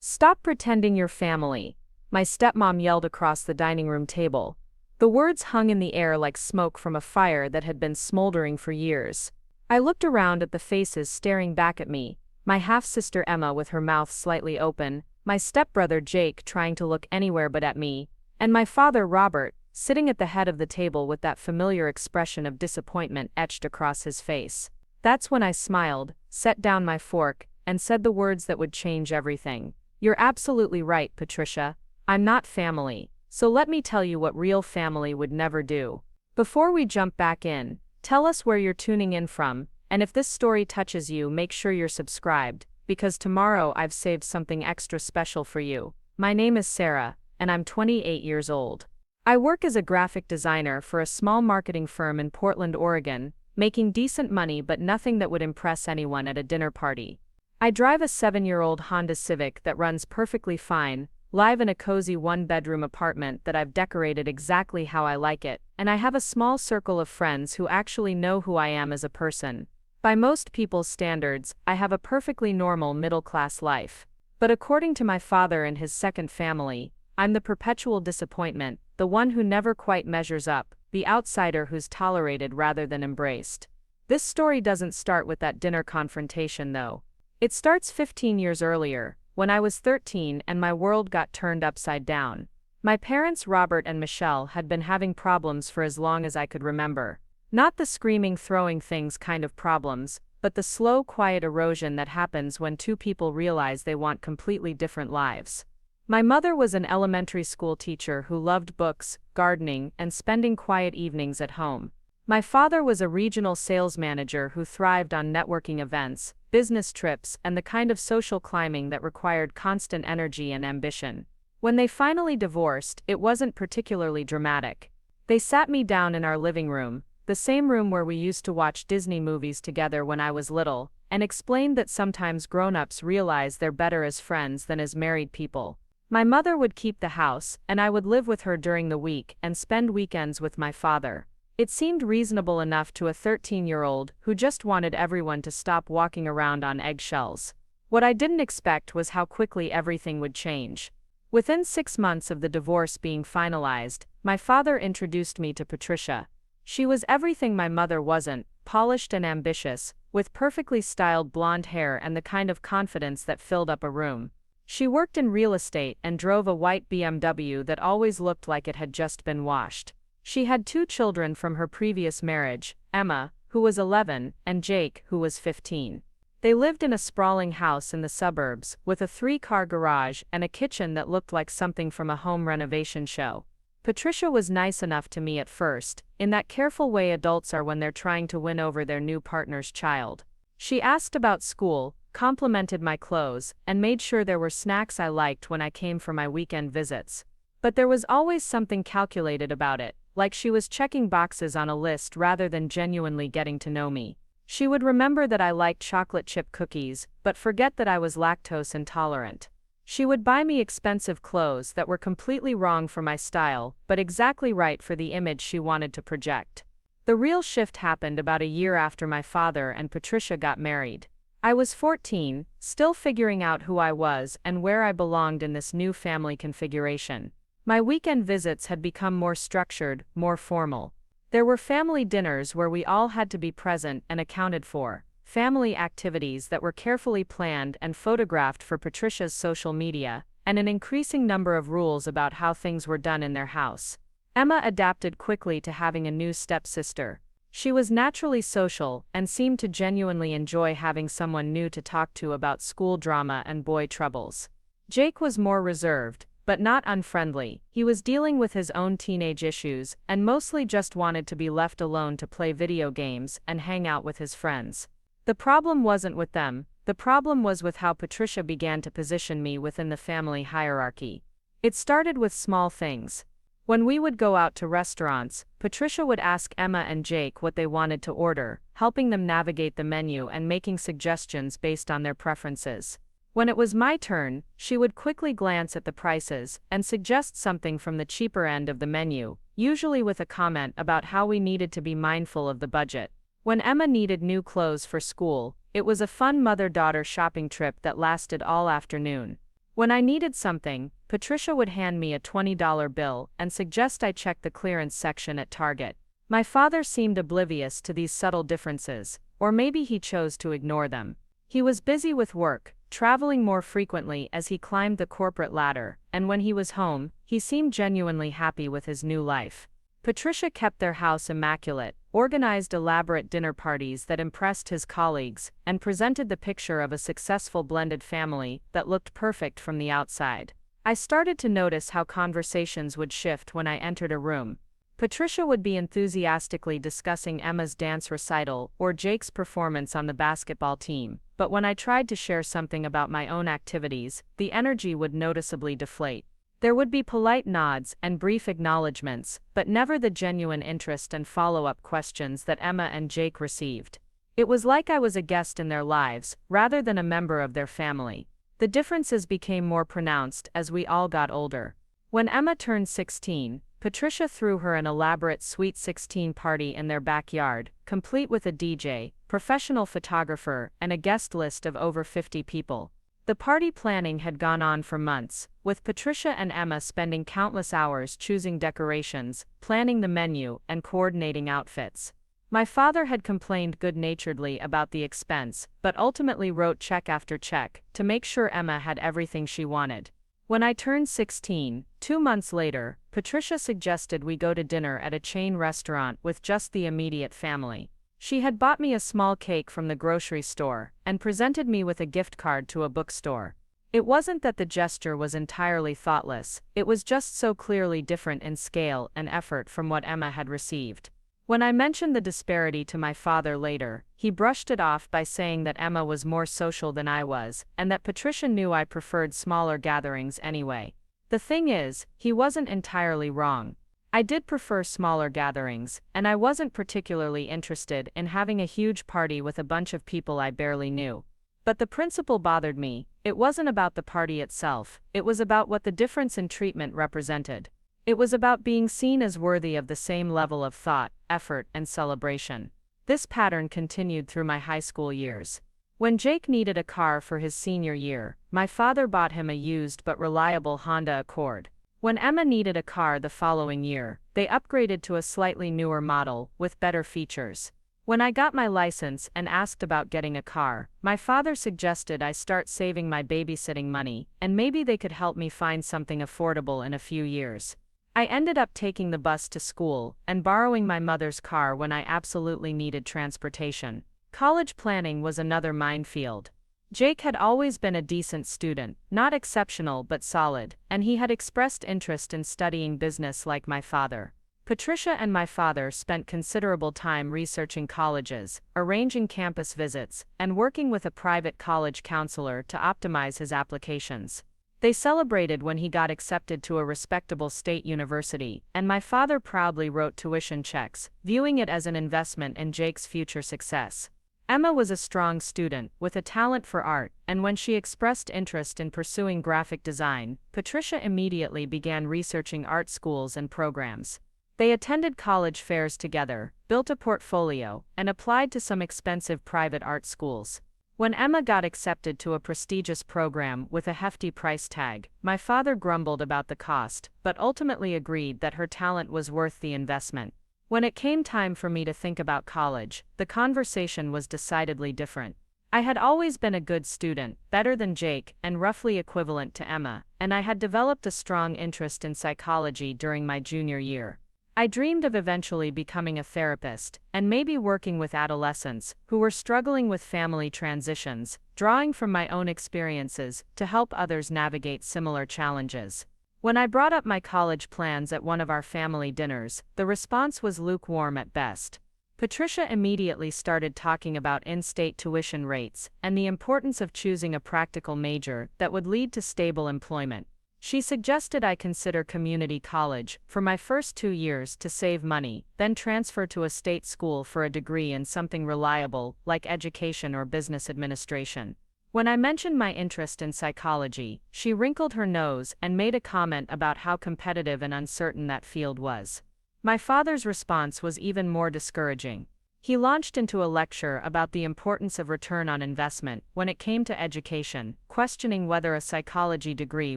Stop pretending you're family, my stepmom yelled across the dining room table. The words hung in the air like smoke from a fire that had been smoldering for years. I looked around at the faces staring back at me, my half-sister Emma with her mouth slightly open, my stepbrother Jake trying to look anywhere but at me, and my father Robert, sitting at the head of the table with that familiar expression of disappointment etched across his face. That's when I smiled, set down my fork, and said the words that would change everything. You're absolutely right, Patricia. I'm not family, so let me tell you what real family would never do. Before we jump back in, tell us where you're tuning in from, and if this story touches you, make sure you're subscribed, because tomorrow I've saved something extra special for you. My name is Sarah, and I'm 28 years old. I work as a graphic designer for a small marketing firm in Portland, Oregon, making decent money but nothing that would impress anyone at a dinner party. I drive a 7-year-old Honda Civic that runs perfectly fine, live in a cozy one-bedroom apartment that I've decorated exactly how I like it, and I have a small circle of friends who actually know who I am as a person. By most people's standards, I have a perfectly normal middle-class life. But according to my father and his second family, I'm the perpetual disappointment, the one who never quite measures up, the outsider who's tolerated rather than embraced. This story doesn't start with that dinner confrontation though. It starts 15 years earlier, when I was 13 and my world got turned upside down. My parents Robert and Michelle had been having problems for as long as I could remember. Not the screaming throwing things kind of problems, but the slow quiet erosion that happens when two people realize they want completely different lives. My mother was an elementary school teacher who loved books, gardening, and spending quiet evenings at home. My father was a regional sales manager who thrived on networking events, business trips, and the kind of social climbing that required constant energy and ambition. When they finally divorced, it wasn't particularly dramatic. They sat me down in our living room, the same room where we used to watch Disney movies together when I was little, and explained that sometimes grown-ups realize they're better as friends than as married people. My mother would keep the house, and I would live with her during the week and spend weekends with my father. It seemed reasonable enough to a 13-year-old who just wanted everyone to stop walking around on eggshells. What I didn't expect was how quickly everything would change. Within 6 months of the divorce being finalized, my father introduced me to Patricia. She was everything my mother wasn't, polished and ambitious, with perfectly styled blonde hair and the kind of confidence that filled up a room. She worked in real estate and drove a white BMW that always looked like it had just been washed. She had 2 children from her previous marriage, Emma, who was 11, and Jake, who was 15. They lived in a sprawling house in the suburbs, with a 3-car garage and a kitchen that looked like something from a home renovation show. Patricia was nice enough to me at first, in that careful way adults are when they're trying to win over their new partner's child. She asked about school, complimented my clothes, and made sure there were snacks I liked when I came for my weekend visits. But there was always something calculated about it, like she was checking boxes on a list rather than genuinely getting to know me. She would remember that I liked chocolate chip cookies, but forget that I was lactose intolerant. She would buy me expensive clothes that were completely wrong for my style, but exactly right for the image she wanted to project. The real shift happened about a year after my father and Patricia got married. I was 14, still figuring out who I was and where I belonged in this new family configuration. My weekend visits had become more structured, more formal. There were family dinners where we all had to be present and accounted for, family activities that were carefully planned and photographed for Patricia's social media, and an increasing number of rules about how things were done in their house. Emma adapted quickly to having a new stepsister. She was naturally social and seemed to genuinely enjoy having someone new to talk to about school drama and boy troubles. Jake was more reserved, but not unfriendly. He was dealing with his own teenage issues and mostly just wanted to be left alone to play video games and hang out with his friends. The problem wasn't with them, the problem was with how Patricia began to position me within the family hierarchy. It started with small things. When we would go out to restaurants, Patricia would ask Emma and Jake what they wanted to order, helping them navigate the menu and making suggestions based on their preferences. When it was my turn, she would quickly glance at the prices and suggest something from the cheaper end of the menu, usually with a comment about how we needed to be mindful of the budget. When Emma needed new clothes for school, it was a fun mother-daughter shopping trip that lasted all afternoon. When I needed something, Patricia would hand me a $20 bill and suggest I check the clearance section at Target. My father seemed oblivious to these subtle differences, or maybe he chose to ignore them. He was busy with work, traveling more frequently as he climbed the corporate ladder, and when he was home, he seemed genuinely happy with his new life. Patricia kept their house immaculate, organized elaborate dinner parties that impressed his colleagues, and presented the picture of a successful blended family that looked perfect from the outside. I started to notice how conversations would shift when I entered a room. Patricia would be enthusiastically discussing Emma's dance recital or Jake's performance on the basketball team, but when I tried to share something about my own activities, the energy would noticeably deflate. There would be polite nods and brief acknowledgments, but never the genuine interest and follow-up questions that Emma and Jake received. It was like I was a guest in their lives, rather than a member of their family. The differences became more pronounced as we all got older. When Emma turned 16, Patricia threw her an elaborate Sweet 16 party in their backyard, complete with a DJ, professional photographer, and a guest list of over 50 people. The party planning had gone on for months, with Patricia and Emma spending countless hours choosing decorations, planning the menu, and coordinating outfits. My father had complained good-naturedly about the expense, but ultimately wrote check after check to make sure Emma had everything she wanted. When I turned 16, 2 months later, Patricia suggested we go to dinner at a chain restaurant with just the immediate family. She had bought me a small cake from the grocery store and presented me with a gift card to a bookstore. It wasn't that the gesture was entirely thoughtless, it was just so clearly different in scale and effort from what Emma had received. When I mentioned the disparity to my father later, he brushed it off by saying that Emma was more social than I was, and that Patricia knew I preferred smaller gatherings anyway. The thing is, he wasn't entirely wrong. I did prefer smaller gatherings, and I wasn't particularly interested in having a huge party with a bunch of people I barely knew. But the principle bothered me. It wasn't about the party itself, it was about what the difference in treatment represented. It was about being seen as worthy of the same level of thought, effort, and celebration. This pattern continued through my high school years. When Jake needed a car for his senior year, my father bought him a used but reliable Honda Accord. When Emma needed a car the following year, they upgraded to a slightly newer model, with better features. When I got my license and asked about getting a car, my father suggested I start saving my babysitting money, and maybe they could help me find something affordable in a few years. I ended up taking the bus to school and borrowing my mother's car when I absolutely needed transportation. College planning was another minefield. Jake had always been a decent student, not exceptional but solid, and he had expressed interest in studying business like my father. Patricia and my father spent considerable time researching colleges, arranging campus visits, and working with a private college counselor to optimize his applications. They celebrated when he got accepted to a respectable state university, and my father proudly wrote tuition checks, viewing it as an investment in Jake's future success. Emma was a strong student, with a talent for art, and when she expressed interest in pursuing graphic design, Patricia immediately began researching art schools and programs. They attended college fairs together, built a portfolio, and applied to some expensive private art schools. When Emma got accepted to a prestigious program with a hefty price tag, my father grumbled about the cost, but ultimately agreed that her talent was worth the investment. When it came time for me to think about college, the conversation was decidedly different. I had always been a good student, better than Jake, and roughly equivalent to Emma, and I had developed a strong interest in psychology during my junior year. I dreamed of eventually becoming a therapist, and maybe working with adolescents who were struggling with family transitions, drawing from my own experiences to help others navigate similar challenges. When I brought up my college plans at one of our family dinners, the response was lukewarm at best. Patricia immediately started talking about in-state tuition rates and the importance of choosing a practical major that would lead to stable employment. She suggested I consider community college for my first 2 years to save money, then transfer to a state school for a degree in something reliable, like education or business administration. When I mentioned my interest in psychology, she wrinkled her nose and made a comment about how competitive and uncertain that field was. My father's response was even more discouraging. He launched into a lecture about the importance of return on investment when it came to education, questioning whether a psychology degree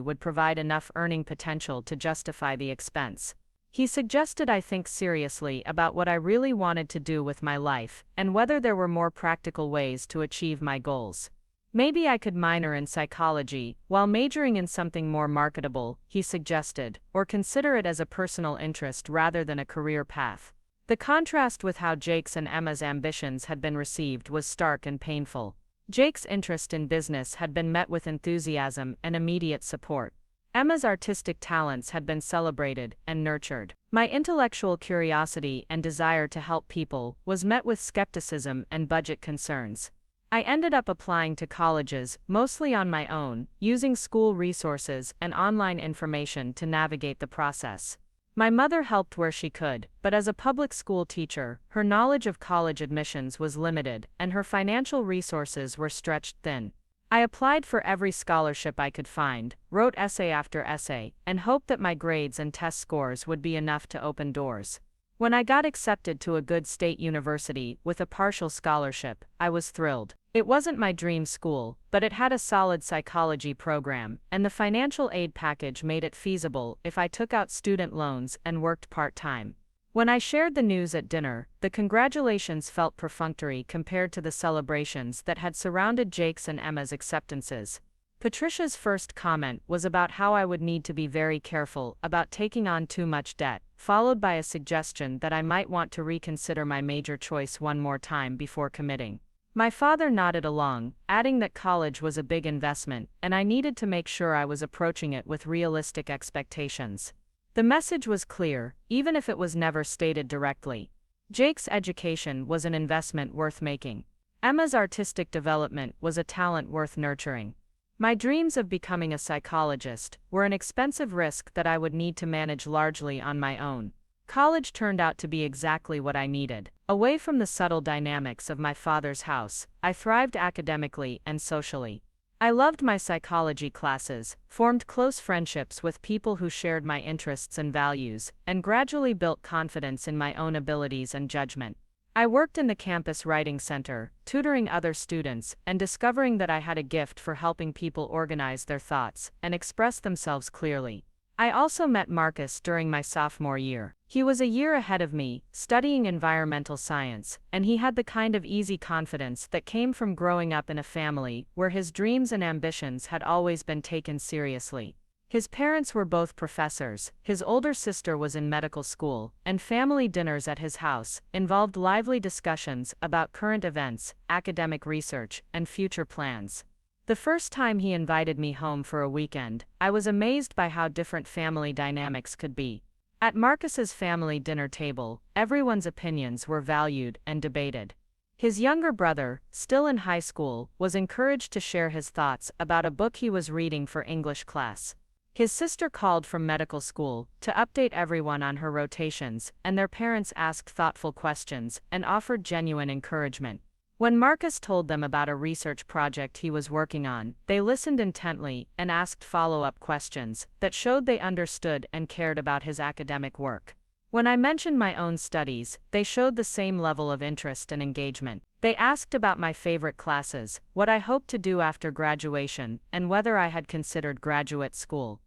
would provide enough earning potential to justify the expense. He suggested I think seriously about what I really wanted to do with my life, and whether there were more practical ways to achieve my goals. Maybe I could minor in psychology, while majoring in something more marketable, he suggested, or consider it as a personal interest rather than a career path. The contrast with how Jake's and Emma's ambitions had been received was stark and painful. Jake's interest in business had been met with enthusiasm and immediate support. Emma's artistic talents had been celebrated and nurtured. My intellectual curiosity and desire to help people was met with skepticism and budget concerns. I ended up applying to colleges, mostly on my own, using school resources and online information to navigate the process. My mother helped where she could, but as a public school teacher, her knowledge of college admissions was limited, and her financial resources were stretched thin. I applied for every scholarship I could find, wrote essay after essay, and hoped that my grades and test scores would be enough to open doors. When I got accepted to a good state university with a partial scholarship, I was thrilled. It wasn't my dream school, but it had a solid psychology program, and the financial aid package made it feasible if I took out student loans and worked part-time. When I shared the news at dinner, the congratulations felt perfunctory compared to the celebrations that had surrounded Jake's and Emma's acceptances. Patricia's first comment was about how I would need to be very careful about taking on too much debt, followed by a suggestion that I might want to reconsider my major choice one more time before committing. My father nodded along, adding that college was a big investment, and I needed to make sure I was approaching it with realistic expectations. The message was clear, even if it was never stated directly. Jake's education was an investment worth making. Emma's artistic development was a talent worth nurturing. My dreams of becoming a psychologist were an expensive risk that I would need to manage largely on my own. College turned out to be exactly what I needed. Away from the subtle dynamics of my father's house, I thrived academically and socially. I loved my psychology classes, formed close friendships with people who shared my interests and values, and gradually built confidence in my own abilities and judgment. I worked in the campus writing center, tutoring other students, and discovering that I had a gift for helping people organize their thoughts and express themselves clearly. I also met Marcus during my sophomore year. He was a year ahead of me, studying environmental science, and he had the kind of easy confidence that came from growing up in a family where his dreams and ambitions had always been taken seriously. His parents were both professors, his older sister was in medical school, and family dinners at his house involved lively discussions about current events, academic research, and future plans. The first time he invited me home for a weekend, I was amazed by how different family dynamics could be. At Marcus's family dinner table, everyone's opinions were valued and debated. His younger brother, still in high school, was encouraged to share his thoughts about a book he was reading for English class. His sister called from medical school to update everyone on her rotations, and their parents asked thoughtful questions and offered genuine encouragement. When Marcus told them about a research project he was working on, they listened intently and asked follow-up questions that showed they understood and cared about his academic work. When I mentioned my own studies, they showed the same level of interest and engagement. They asked about my favorite classes, what I hoped to do after graduation, and whether I had considered graduate school.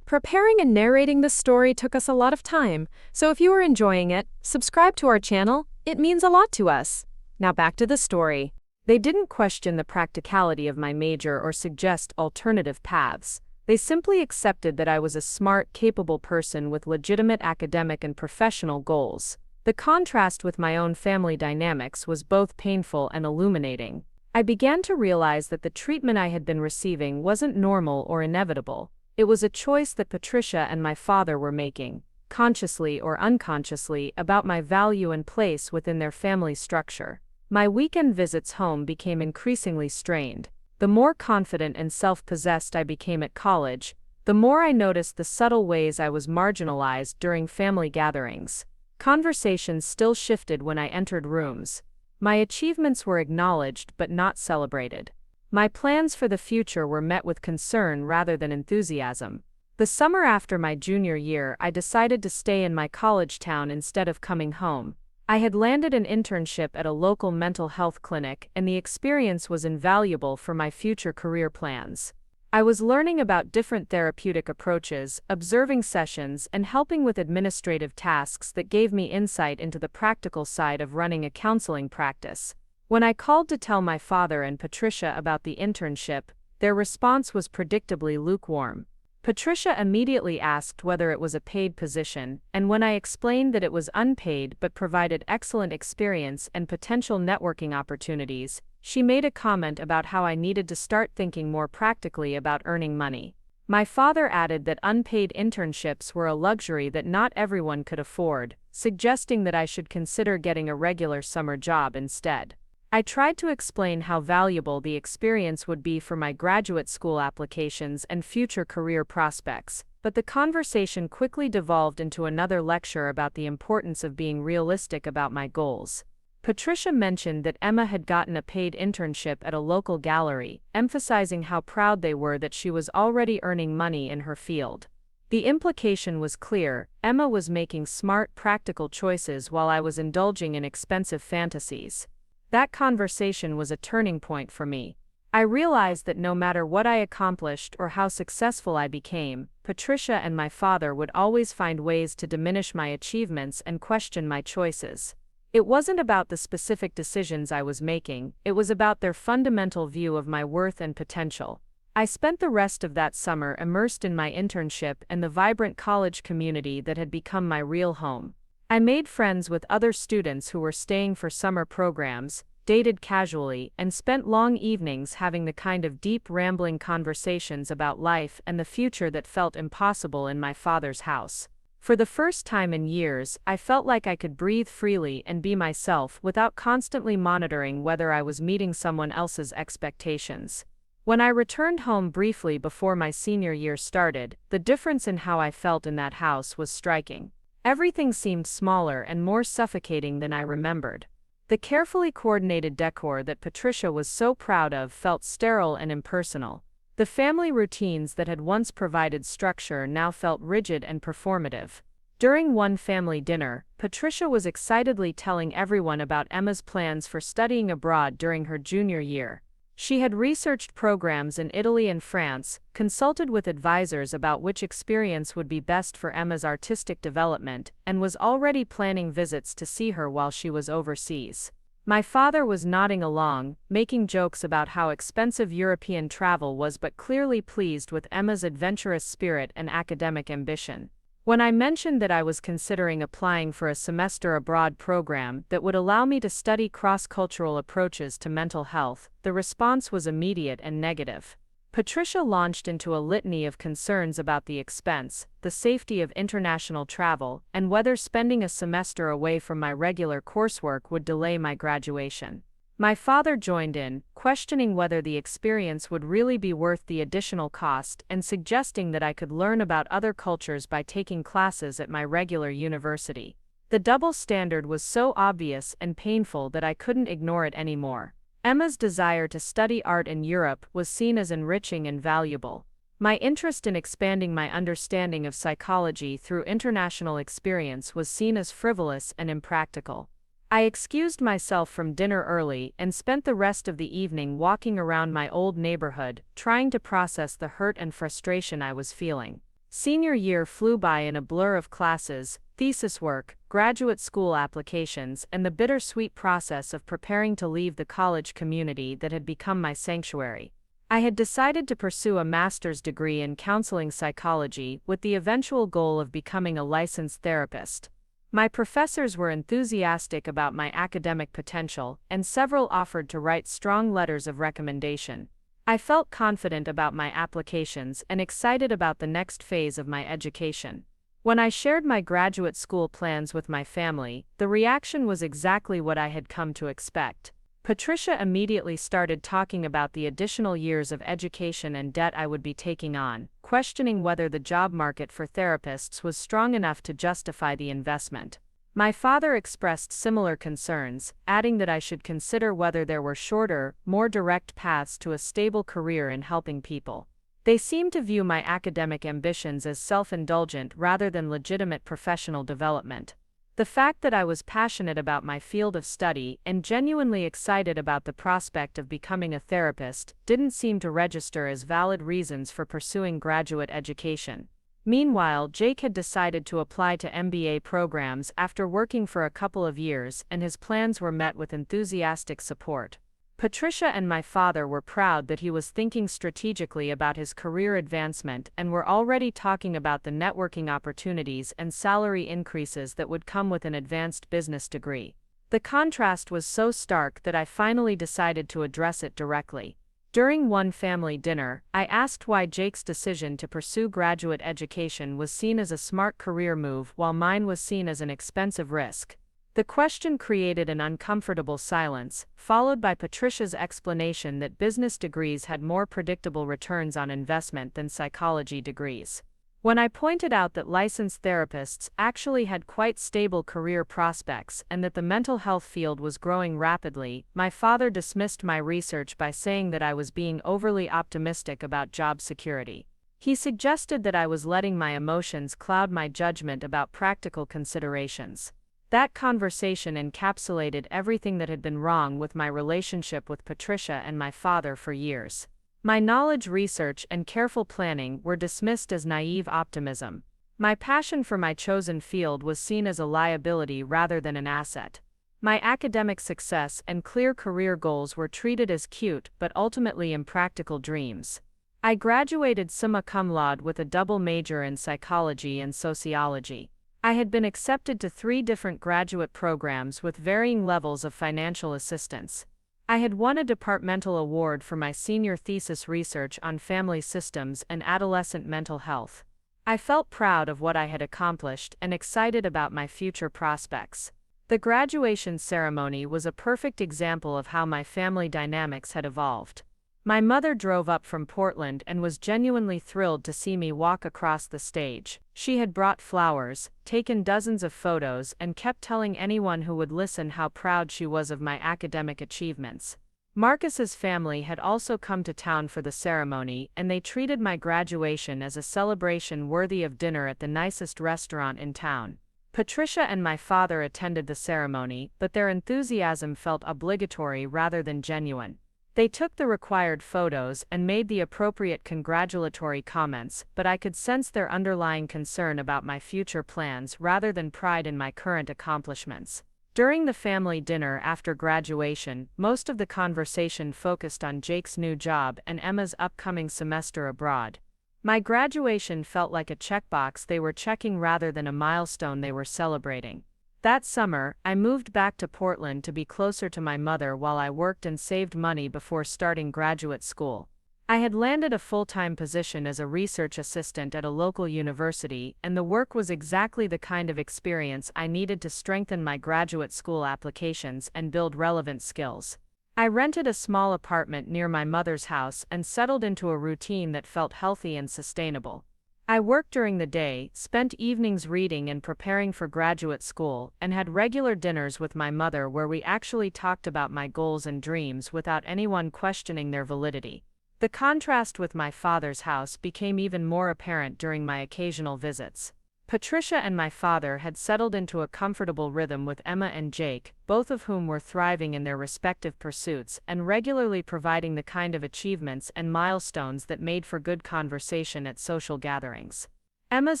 Preparing and narrating this story took us a lot of time, so if you are enjoying it, subscribe to our channel. It means a lot to us. Now back to the story. They didn't question the practicality of my major or suggest alternative paths. They simply accepted that I was a smart, capable person with legitimate academic and professional goals. The contrast with my own family dynamics was both painful and illuminating. I began to realize that the treatment I had been receiving wasn't normal or inevitable. It was a choice that Patricia and my father were making, consciously or unconsciously, about my value and place within their family structure. My weekend visits home became increasingly strained. The more confident and self-possessed I became at college, the more I noticed the subtle ways I was marginalized during family gatherings. Conversations still shifted when I entered rooms. My achievements were acknowledged but not celebrated. My plans for the future were met with concern rather than enthusiasm. The summer after my junior year, I decided to stay in my college town instead of coming home. I had landed an internship at a local mental health clinic, and the experience was invaluable for my future career plans. I was learning about different therapeutic approaches, observing sessions, and helping with administrative tasks that gave me insight into the practical side of running a counseling practice. When I called to tell my father and Patricia about the internship, their response was predictably lukewarm. Patricia immediately asked whether it was a paid position, and when I explained that it was unpaid but provided excellent experience and potential networking opportunities, she made a comment about how I needed to start thinking more practically about earning money. My father added that unpaid internships were a luxury that not everyone could afford, suggesting that I should consider getting a regular summer job instead. I tried to explain how valuable the experience would be for my graduate school applications and future career prospects, but the conversation quickly devolved into another lecture about the importance of being realistic about my goals. Patricia mentioned that Emma had gotten a paid internship at a local gallery, emphasizing how proud they were that she was already earning money in her field. The implication was clear: Emma was making smart, practical choices while I was indulging in expensive fantasies. That conversation was a turning point for me. I realized that no matter what I accomplished or how successful I became, Patricia and my father would always find ways to diminish my achievements and question my choices. It wasn't about the specific decisions I was making, it was about their fundamental view of my worth and potential. I spent the rest of that summer immersed in my internship and the vibrant college community that had become my real home. I made friends with other students who were staying for summer programs, dated casually, and spent long evenings having the kind of deep, rambling conversations about life and the future that felt impossible in my father's house. For the first time in years, I felt like I could breathe freely and be myself without constantly monitoring whether I was meeting someone else's expectations. When I returned home briefly before my senior year started, the difference in how I felt in that house was striking. Everything seemed smaller and more suffocating than I remembered. The carefully coordinated decor that Patricia was so proud of felt sterile and impersonal. The family routines that had once provided structure now felt rigid and performative. During one family dinner, Patricia was excitedly telling everyone about Emma's plans for studying abroad during her junior year. She had researched programs in Italy and France, consulted with advisors about which experience would be best for Emma's artistic development, and was already planning visits to see her while she was overseas. My father was nodding along, making jokes about how expensive European travel was, but clearly pleased with Emma's adventurous spirit and academic ambition. When I mentioned that I was considering applying for a semester abroad program that would allow me to study cross-cultural approaches to mental health, the response was immediate and negative. Patricia launched into a litany of concerns about the expense, the safety of international travel, and whether spending a semester away from my regular coursework would delay my graduation. My father joined in, questioning whether the experience would really be worth the additional cost and suggesting that I could learn about other cultures by taking classes at my regular university. The double standard was so obvious and painful that I couldn't ignore it anymore. Emma's desire to study art in Europe was seen as enriching and valuable. My interest in expanding my understanding of psychology through international experience was seen as frivolous and impractical. I excused myself from dinner early and spent the rest of the evening walking around my old neighborhood, trying to process the hurt and frustration I was feeling. Senior year flew by in a blur of classes, thesis work, graduate school applications, and the bittersweet process of preparing to leave the college community that had become my sanctuary. I had decided to pursue a master's degree in counseling psychology with the eventual goal of becoming a licensed therapist. My professors were enthusiastic about my academic potential, and several offered to write strong letters of recommendation. I felt confident about my applications and excited about the next phase of my education. When I shared my graduate school plans with my family, the reaction was exactly what I had come to expect. Patricia immediately started talking about the additional years of education and debt I would be taking on, questioning whether the job market for therapists was strong enough to justify the investment. My father expressed similar concerns, adding that I should consider whether there were shorter, more direct paths to a stable career in helping people. They seemed to view my academic ambitions as self-indulgent rather than legitimate professional development. The fact that I was passionate about my field of study and genuinely excited about the prospect of becoming a therapist didn't seem to register as valid reasons for pursuing graduate education. Meanwhile, Jake had decided to apply to MBA programs after working for a couple of years, and his plans were met with enthusiastic support. Patricia and my father were proud that he was thinking strategically about his career advancement and were already talking about the networking opportunities and salary increases that would come with an advanced business degree. The contrast was so stark that I finally decided to address it directly. During one family dinner, I asked why Jake's decision to pursue graduate education was seen as a smart career move while mine was seen as an expensive risk. The question created an uncomfortable silence, followed by Patricia's explanation that business degrees had more predictable returns on investment than psychology degrees. When I pointed out that licensed therapists actually had quite stable career prospects and that the mental health field was growing rapidly, my father dismissed my research by saying that I was being overly optimistic about job security. He suggested that I was letting my emotions cloud my judgment about practical considerations. That conversation encapsulated everything that had been wrong with my relationship with Patricia and my father for years. My knowledge, research, and careful planning were dismissed as naive optimism. My passion for my chosen field was seen as a liability rather than an asset. My academic success and clear career goals were treated as cute but ultimately impractical dreams. I graduated summa cum laude with a double major in psychology and sociology. I had been accepted to 3 different graduate programs with varying levels of financial assistance. I had won a departmental award for my senior thesis research on family systems and adolescent mental health. I felt proud of what I had accomplished and excited about my future prospects. The graduation ceremony was a perfect example of how my family dynamics had evolved. My mother drove up from Portland and was genuinely thrilled to see me walk across the stage. She had brought flowers, taken dozens of photos, and kept telling anyone who would listen how proud she was of my academic achievements. Marcus's family had also come to town for the ceremony, and they treated my graduation as a celebration worthy of dinner at the nicest restaurant in town. Patricia and my father attended the ceremony, but their enthusiasm felt obligatory rather than genuine. They took the required photos and made the appropriate congratulatory comments, but I could sense their underlying concern about my future plans rather than pride in my current accomplishments. During the family dinner after graduation, most of the conversation focused on Jake's new job and Emma's upcoming semester abroad. My graduation felt like a checkbox they were checking rather than a milestone they were celebrating. That summer, I moved back to Portland to be closer to my mother while I worked and saved money before starting graduate school. I had landed a full-time position as a research assistant at a local university, and the work was exactly the kind of experience I needed to strengthen my graduate school applications and build relevant skills. I rented a small apartment near my mother's house and settled into a routine that felt healthy and sustainable. I worked during the day, spent evenings reading and preparing for graduate school, and had regular dinners with my mother where we actually talked about my goals and dreams without anyone questioning their validity. The contrast with my father's house became even more apparent during my occasional visits. Patricia and my father had settled into a comfortable rhythm with Emma and Jake, both of whom were thriving in their respective pursuits and regularly providing the kind of achievements and milestones that made for good conversation at social gatherings. Emma's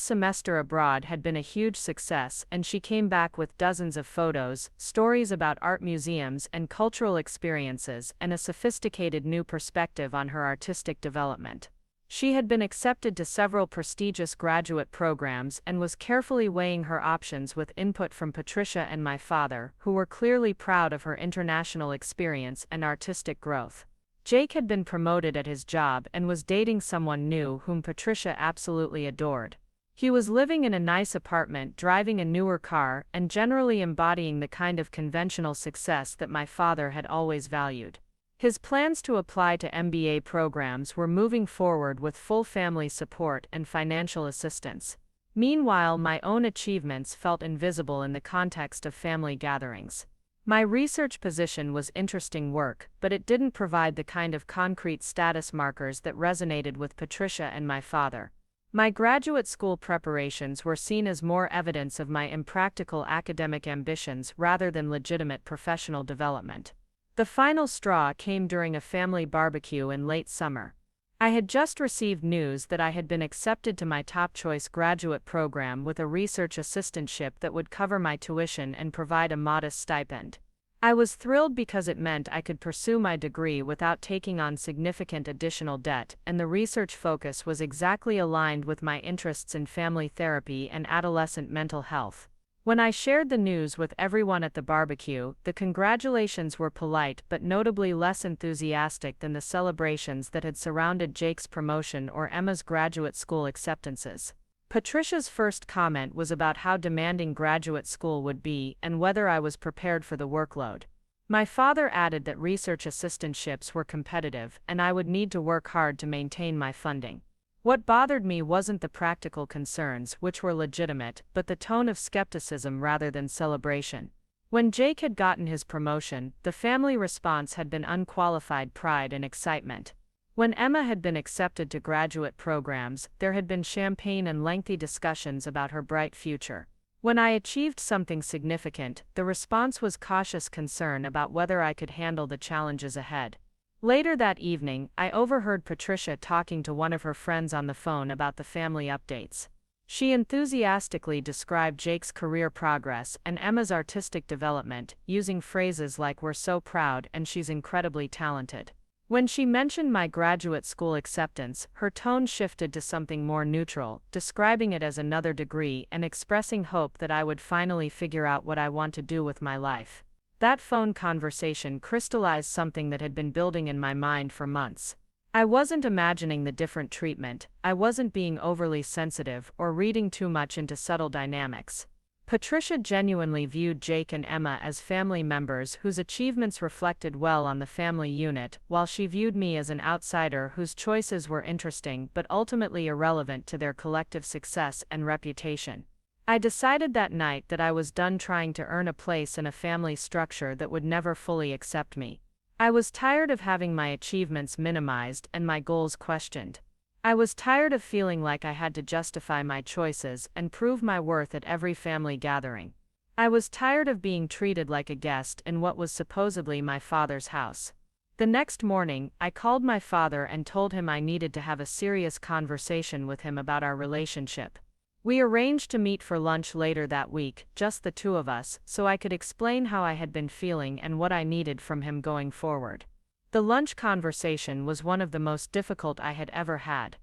semester abroad had been a huge success, and she came back with dozens of photos, stories about art museums and cultural experiences, and a sophisticated new perspective on her artistic development. She had been accepted to several prestigious graduate programs and was carefully weighing her options with input from Patricia and my father, who were clearly proud of her international experience and artistic growth. Jake had been promoted at his job and was dating someone new whom Patricia absolutely adored. He was living in a nice apartment, driving a newer car, and generally embodying the kind of conventional success that my father had always valued. His plans to apply to MBA programs were moving forward with full family support and financial assistance. Meanwhile, my own achievements felt invisible in the context of family gatherings. My research position was interesting work, but it didn't provide the kind of concrete status markers that resonated with Patricia and my father. My graduate school preparations were seen as more evidence of my impractical academic ambitions rather than legitimate professional development. The final straw came during a family barbecue in late summer. I had just received news that I had been accepted to my top-choice graduate program with a research assistantship that would cover my tuition and provide a modest stipend. I was thrilled because it meant I could pursue my degree without taking on significant additional debt, and the research focus was exactly aligned with my interests in family therapy and adolescent mental health. When I shared the news with everyone at the barbecue, the congratulations were polite but notably less enthusiastic than the celebrations that had surrounded Jake's promotion or Emma's graduate school acceptances. Patricia's first comment was about how demanding graduate school would be and whether I was prepared for the workload. My father added that research assistantships were competitive and I would need to work hard to maintain my funding. What bothered me wasn't the practical concerns, which were legitimate, but the tone of skepticism rather than celebration. When Jake had gotten his promotion, the family response had been unqualified pride and excitement. When Emma had been accepted to graduate programs, there had been champagne and lengthy discussions about her bright future. When I achieved something significant, the response was cautious concern about whether I could handle the challenges ahead. Later that evening, I overheard Patricia talking to one of her friends on the phone about the family updates. She enthusiastically described Jake's career progress and Emma's artistic development, using phrases like "we're so proud" and "she's incredibly talented." When she mentioned my graduate school acceptance, her tone shifted to something more neutral, describing it as another degree and expressing hope that I would finally figure out what I want to do with my life. That phone conversation crystallized something that had been building in my mind for months. I wasn't imagining the different treatment, I wasn't being overly sensitive or reading too much into subtle dynamics. Patricia genuinely viewed Jake and Emma as family members whose achievements reflected well on the family unit, while she viewed me as an outsider whose choices were interesting but ultimately irrelevant to their collective success and reputation. I decided that night that I was done trying to earn a place in a family structure that would never fully accept me. I was tired of having my achievements minimized and my goals questioned. I was tired of feeling like I had to justify my choices and prove my worth at every family gathering. I was tired of being treated like a guest in what was supposedly my father's house. The next morning, I called my father and told him I needed to have a serious conversation with him about our relationship. We arranged to meet for lunch later that week, just the two of us, so I could explain how I had been feeling and what I needed from him going forward. The lunch conversation was one of the most difficult I had ever had.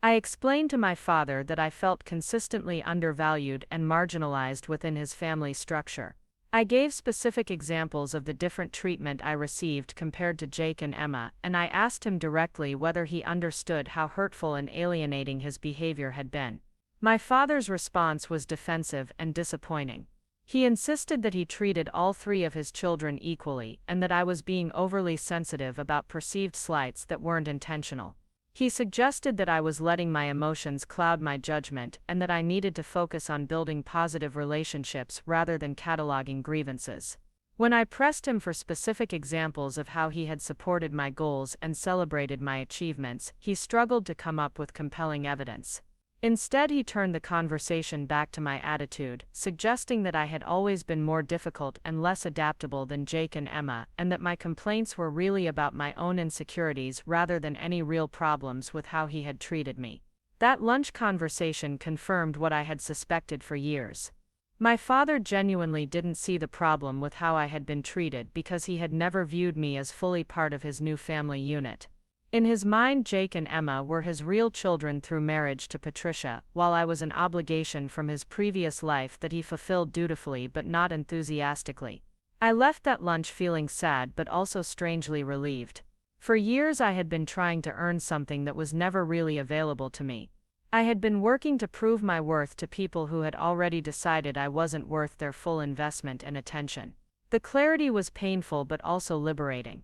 I explained to my father that I felt consistently undervalued and marginalized within his family structure. I gave specific examples of the different treatment I received compared to Jake and Emma, and I asked him directly whether he understood how hurtful and alienating his behavior had been. My father's response was defensive and disappointing. He insisted that he treated all three of his children equally and that I was being overly sensitive about perceived slights that weren't intentional. He suggested that I was letting my emotions cloud my judgment and that I needed to focus on building positive relationships rather than cataloging grievances. When I pressed him for specific examples of how he had supported my goals and celebrated my achievements, he struggled to come up with compelling evidence. Instead, he turned the conversation back to my attitude, suggesting that I had always been more difficult and less adaptable than Jake and Emma, and that my complaints were really about my own insecurities rather than any real problems with how he had treated me. That lunch conversation confirmed what I had suspected for years. My father genuinely didn't see the problem with how I had been treated because he had never viewed me as fully part of his new family unit. In his mind, Jake and Emma were his real children through marriage to Patricia, while I was an obligation from his previous life that he fulfilled dutifully but not enthusiastically. I left that lunch feeling sad but also strangely relieved. For years I had been trying to earn something that was never really available to me. I had been working to prove my worth to people who had already decided I wasn't worth their full investment and attention. The clarity was painful but also liberating.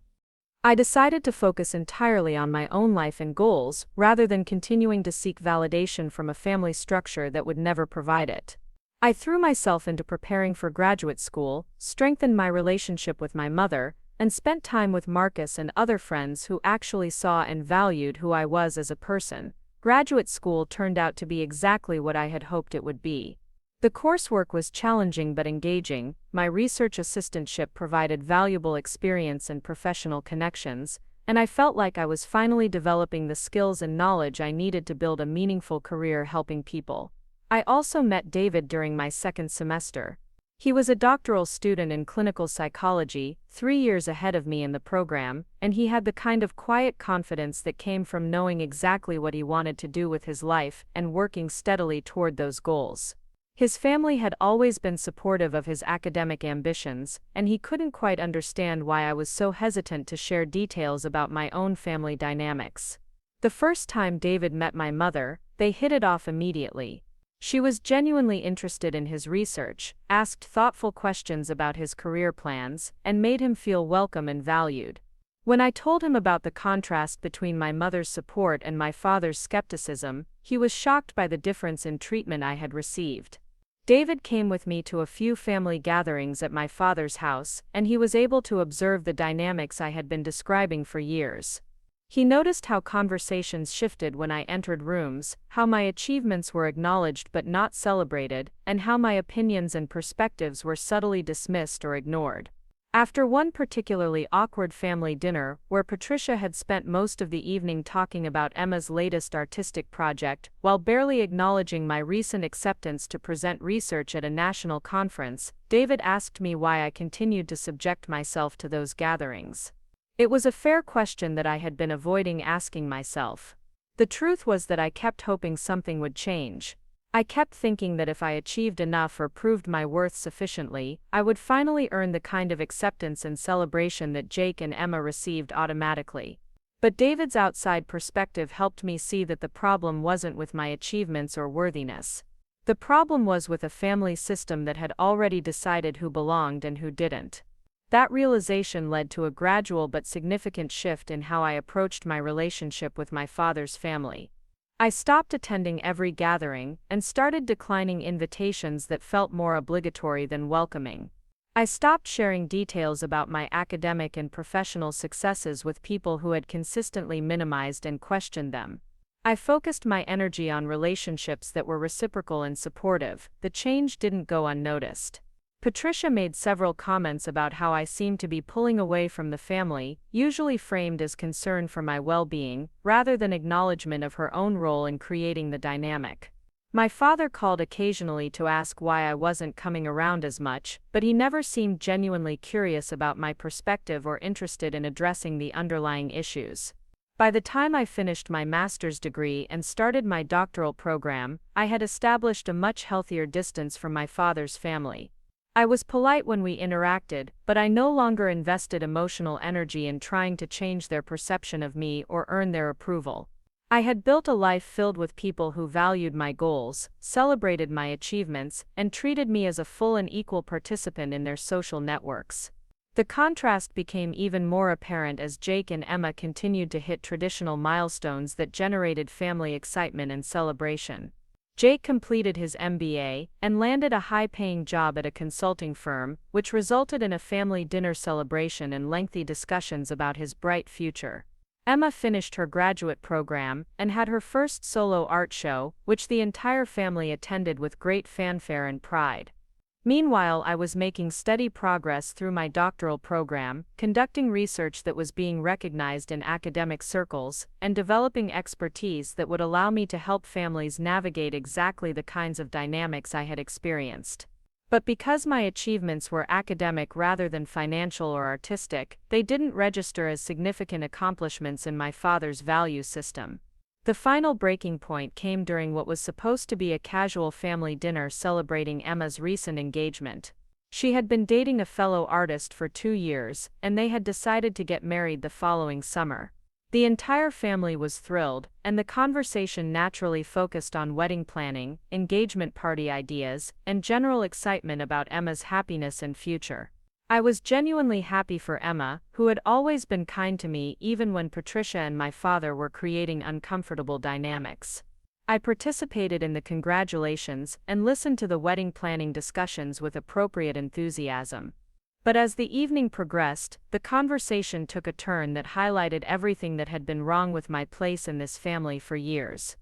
I decided to focus entirely on my own life and goals, rather than continuing to seek validation from a family structure that would never provide it. I threw myself into preparing for graduate school, strengthened my relationship with my mother, and spent time with Marcus and other friends who actually saw and valued who I was as a person. Graduate school turned out to be exactly what I had hoped it would be. The coursework was challenging but engaging, my research assistantship provided valuable experience and professional connections, and I felt like I was finally developing the skills and knowledge I needed to build a meaningful career helping people. I also met David during my second semester. He was a doctoral student in clinical psychology, 3 years ahead of me in the program, and he had the kind of quiet confidence that came from knowing exactly what he wanted to do with his life and working steadily toward those goals. His family had always been supportive of his academic ambitions, and he couldn't quite understand why I was so hesitant to share details about my own family dynamics. The first time David met my mother, they hit it off immediately. She was genuinely interested in his research, asked thoughtful questions about his career plans, and made him feel welcome and valued. When I told him about the contrast between my mother's support and my father's skepticism, he was shocked by the difference in treatment I had received. David came with me to a few family gatherings at my father's house, and he was able to observe the dynamics I had been describing for years. He noticed how conversations shifted when I entered rooms, how my achievements were acknowledged but not celebrated, and how my opinions and perspectives were subtly dismissed or ignored. After one particularly awkward family dinner, where Patricia had spent most of the evening talking about Emma's latest artistic project, while barely acknowledging my recent acceptance to present research at a national conference, David asked me why I continued to subject myself to those gatherings. It was a fair question that I had been avoiding asking myself. The truth was that I kept hoping something would change. I kept thinking that if I achieved enough or proved my worth sufficiently, I would finally earn the kind of acceptance and celebration that Jake and Emma received automatically. But David's outside perspective helped me see that the problem wasn't with my achievements or worthiness. The problem was with a family system that had already decided who belonged and who didn't. That realization led to a gradual but significant shift in how I approached my relationship with my father's family. I stopped attending every gathering and started declining invitations that felt more obligatory than welcoming. I stopped sharing details about my academic and professional successes with people who had consistently minimized and questioned them. I focused my energy on relationships that were reciprocal and supportive. The change didn't go unnoticed. Patricia made several comments about how I seemed to be pulling away from the family, usually framed as concern for my well-being, rather than acknowledgement of her own role in creating the dynamic. My father called occasionally to ask why I wasn't coming around as much, but he never seemed genuinely curious about my perspective or interested in addressing the underlying issues. By the time I finished my master's degree and started my doctoral program, I had established a much healthier distance from my father's family. I was polite when we interacted, but I no longer invested emotional energy in trying to change their perception of me or earn their approval. I had built a life filled with people who valued my goals, celebrated my achievements, and treated me as a full and equal participant in their social networks. The contrast became even more apparent as Jake and Emma continued to hit traditional milestones that generated family excitement and celebration. Jake completed his MBA and landed a high-paying job at a consulting firm, which resulted in a family dinner celebration and lengthy discussions about his bright future. Emma finished her graduate program and had her first solo art show, which the entire family attended with great fanfare and pride. Meanwhile, I was making steady progress through my doctoral program, conducting research that was being recognized in academic circles, and developing expertise that would allow me to help families navigate exactly the kinds of dynamics I had experienced. But because my achievements were academic rather than financial or artistic, they didn't register as significant accomplishments in my father's value system. The final breaking point came during what was supposed to be a casual family dinner celebrating Emma's recent engagement. She had been dating a fellow artist for 2 years, and they had decided to get married the following summer. The entire family was thrilled, and the conversation naturally focused on wedding planning, engagement party ideas, and general excitement about Emma's happiness and future. I was genuinely happy for Emma, who had always been kind to me even when Patricia and my father were creating uncomfortable dynamics. I participated in the congratulations and listened to the wedding planning discussions with appropriate enthusiasm. But as the evening progressed, the conversation took a turn that highlighted everything that had been wrong with my place in this family for years.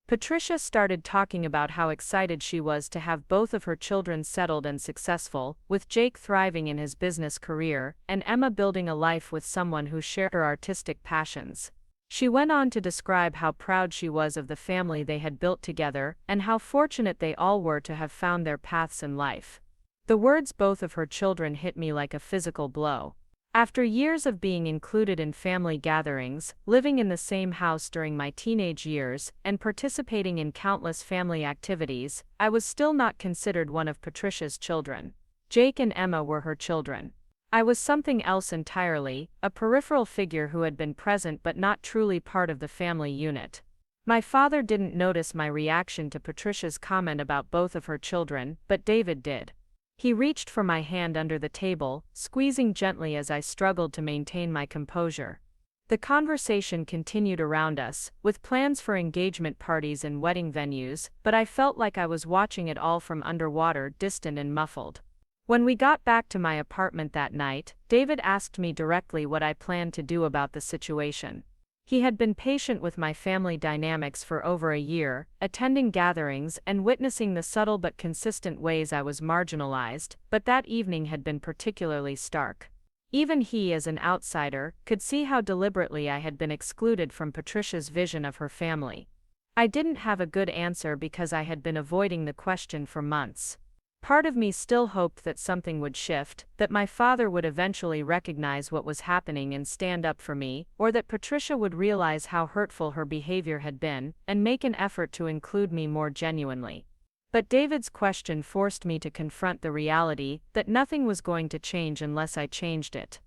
Patricia started talking about how excited she was to have both of her children settled and successful, with Jake thriving in his business career, and Emma building a life with someone who shared her artistic passions. She went on to describe how proud she was of the family they had built together, and how fortunate they all were to have found their paths in life. The words both of her children hit me like a physical blow. After years of being included in family gatherings, living in the same house during my teenage years, and participating in countless family activities, I was still not considered one of Patricia's children. Jake and Emma were her children. I was something else entirely, a peripheral figure who had been present but not truly part of the family unit. My father didn't notice my reaction to Patricia's comment about both of her children, but David did. He reached for my hand under the table, squeezing gently as I struggled to maintain my composure. The conversation continued around us, with plans for engagement parties and wedding venues, but I felt like I was watching it all from underwater, distant and muffled. When we got back to my apartment that night, David asked me directly what I planned to do about the situation. He had been patient with my family dynamics for over a year, attending gatherings and witnessing the subtle but consistent ways I was marginalized, but that evening had been particularly stark. Even he, as an outsider, could see how deliberately I had been excluded from Patricia's vision of her family. I didn't have a good answer because I had been avoiding the question for months. Part of me still hoped that something would shift, that my father would eventually recognize what was happening and stand up for me, or that Patricia would realize how hurtful her behavior had been, and make an effort to include me more genuinely. But David's question forced me to confront the reality that nothing was going to change unless I changed it.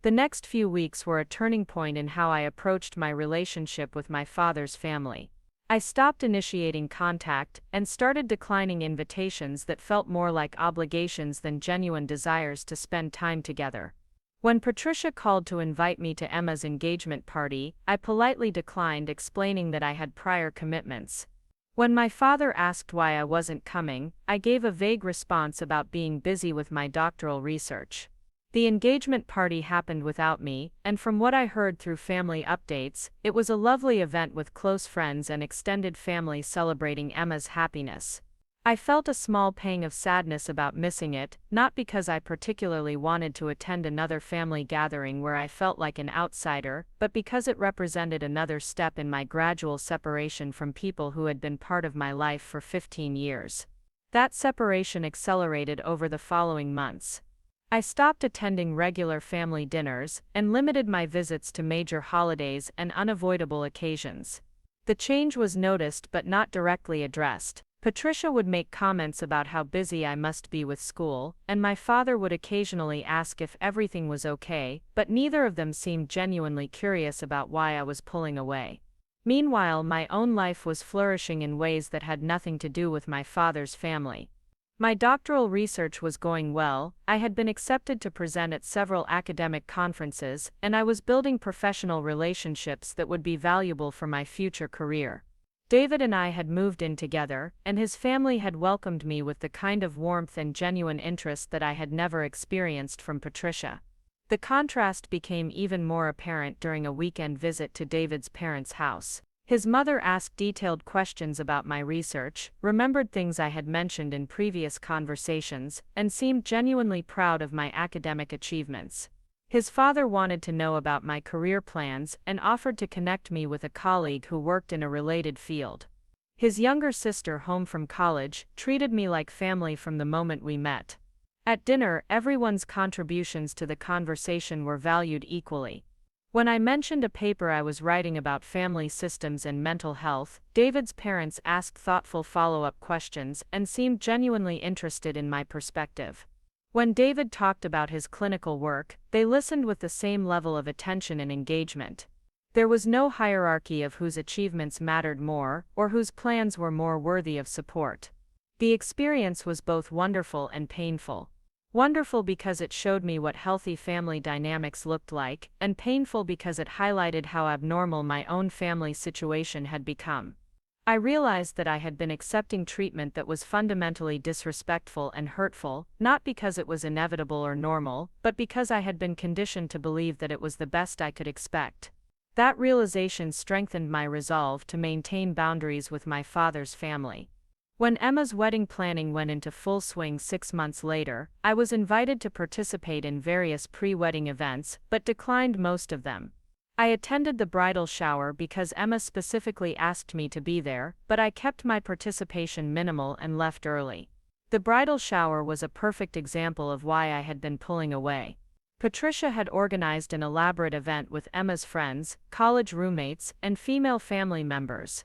The next few weeks were a turning point in how I approached my relationship with my father's family. I stopped initiating contact and started declining invitations that felt more like obligations than genuine desires to spend time together. When Patricia called to invite me to Emma's engagement party, I politely declined, explaining that I had prior commitments. When my father asked why I wasn't coming, I gave a vague response about being busy with my doctoral research. The engagement party happened without me, and from what I heard through family updates, it was a lovely event with close friends and extended family celebrating Emma's happiness. I felt a small pang of sadness about missing it, not because I particularly wanted to attend another family gathering where I felt like an outsider, but because it represented another step in my gradual separation from people who had been part of my life for 15 years. That separation accelerated over the following months. I stopped attending regular family dinners and limited my visits to major holidays and unavoidable occasions. The change was noticed but not directly addressed. Patricia would make comments about how busy I must be with school, and my father would occasionally ask if everything was okay, but neither of them seemed genuinely curious about why I was pulling away. Meanwhile, my own life was flourishing in ways that had nothing to do with my father's family. My doctoral research was going well, I had been accepted to present at several academic conferences, and I was building professional relationships that would be valuable for my future career. David and I had moved in together, and his family had welcomed me with the kind of warmth and genuine interest that I had never experienced from Patricia. The contrast became even more apparent during a weekend visit to David's parents' house. His mother asked detailed questions about my research, remembered things I had mentioned in previous conversations, and seemed genuinely proud of my academic achievements. His father wanted to know about my career plans and offered to connect me with a colleague who worked in a related field. His younger sister, home from college, treated me like family from the moment we met. At dinner, everyone's contributions to the conversation were valued equally. When I mentioned a paper I was writing about family systems and mental health, David's parents asked thoughtful follow-up questions and seemed genuinely interested in my perspective. When David talked about his clinical work, they listened with the same level of attention and engagement. There was no hierarchy of whose achievements mattered more, or whose plans were more worthy of support. The experience was both wonderful and painful. Wonderful because it showed me what healthy family dynamics looked like, and painful because it highlighted how abnormal my own family situation had become. I realized that I had been accepting treatment that was fundamentally disrespectful and hurtful, not because it was inevitable or normal, but because I had been conditioned to believe that it was the best I could expect. That realization strengthened my resolve to maintain boundaries with my father's family. When Emma's wedding planning went into full swing 6 months later, I was invited to participate in various pre-wedding events, but declined most of them. I attended the bridal shower because Emma specifically asked me to be there, but I kept my participation minimal and left early. The bridal shower was a perfect example of why I had been pulling away. Patricia had organized an elaborate event with Emma's friends, college roommates, and female family members.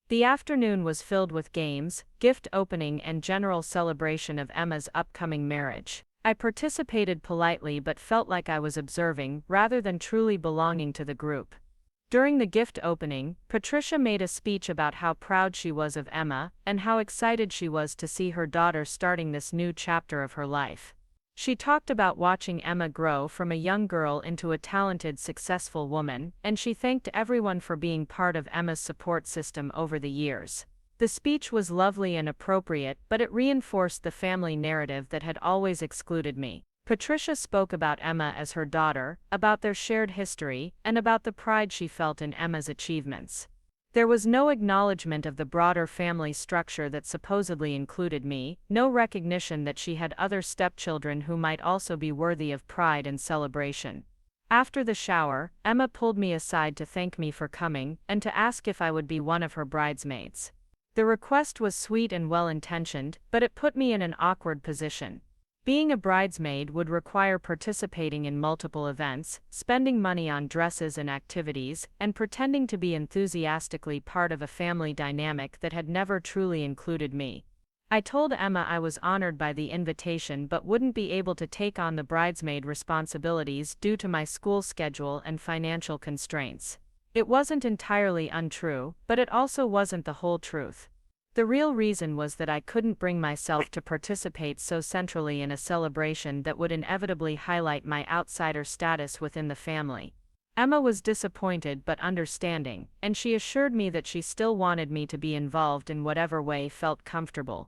The afternoon was filled with games, gift opening, and general celebration of Emma's upcoming marriage. I participated politely but felt like I was observing rather than truly belonging to the group. During the gift opening, Patricia made a speech about how proud she was of Emma and how excited she was to see her daughter starting this new chapter of her life. She talked about watching Emma grow from a young girl into a talented, successful woman, and she thanked everyone for being part of Emma's support system over the years. The speech was lovely and appropriate, but it reinforced the family narrative that had always excluded me. Patricia spoke about Emma as her daughter, about their shared history, and about the pride she felt in Emma's achievements. There was no acknowledgement of the broader family structure that supposedly included me, no recognition that she had other stepchildren who might also be worthy of pride and celebration. After the shower, Emma pulled me aside to thank me for coming and to ask if I would be one of her bridesmaids. The request was sweet and well-intentioned, but it put me in an awkward position. Being a bridesmaid would require participating in multiple events, spending money on dresses and activities, and pretending to be enthusiastically part of a family dynamic that had never truly included me. I told Emma I was honored by the invitation but wouldn't be able to take on the bridesmaid responsibilities due to my school schedule and financial constraints. It wasn't entirely untrue, but it also wasn't the whole truth. The real reason was that I couldn't bring myself to participate so centrally in a celebration that would inevitably highlight my outsider status within the family. Emma was disappointed but understanding, and she assured me that she still wanted me to be involved in whatever way felt comfortable.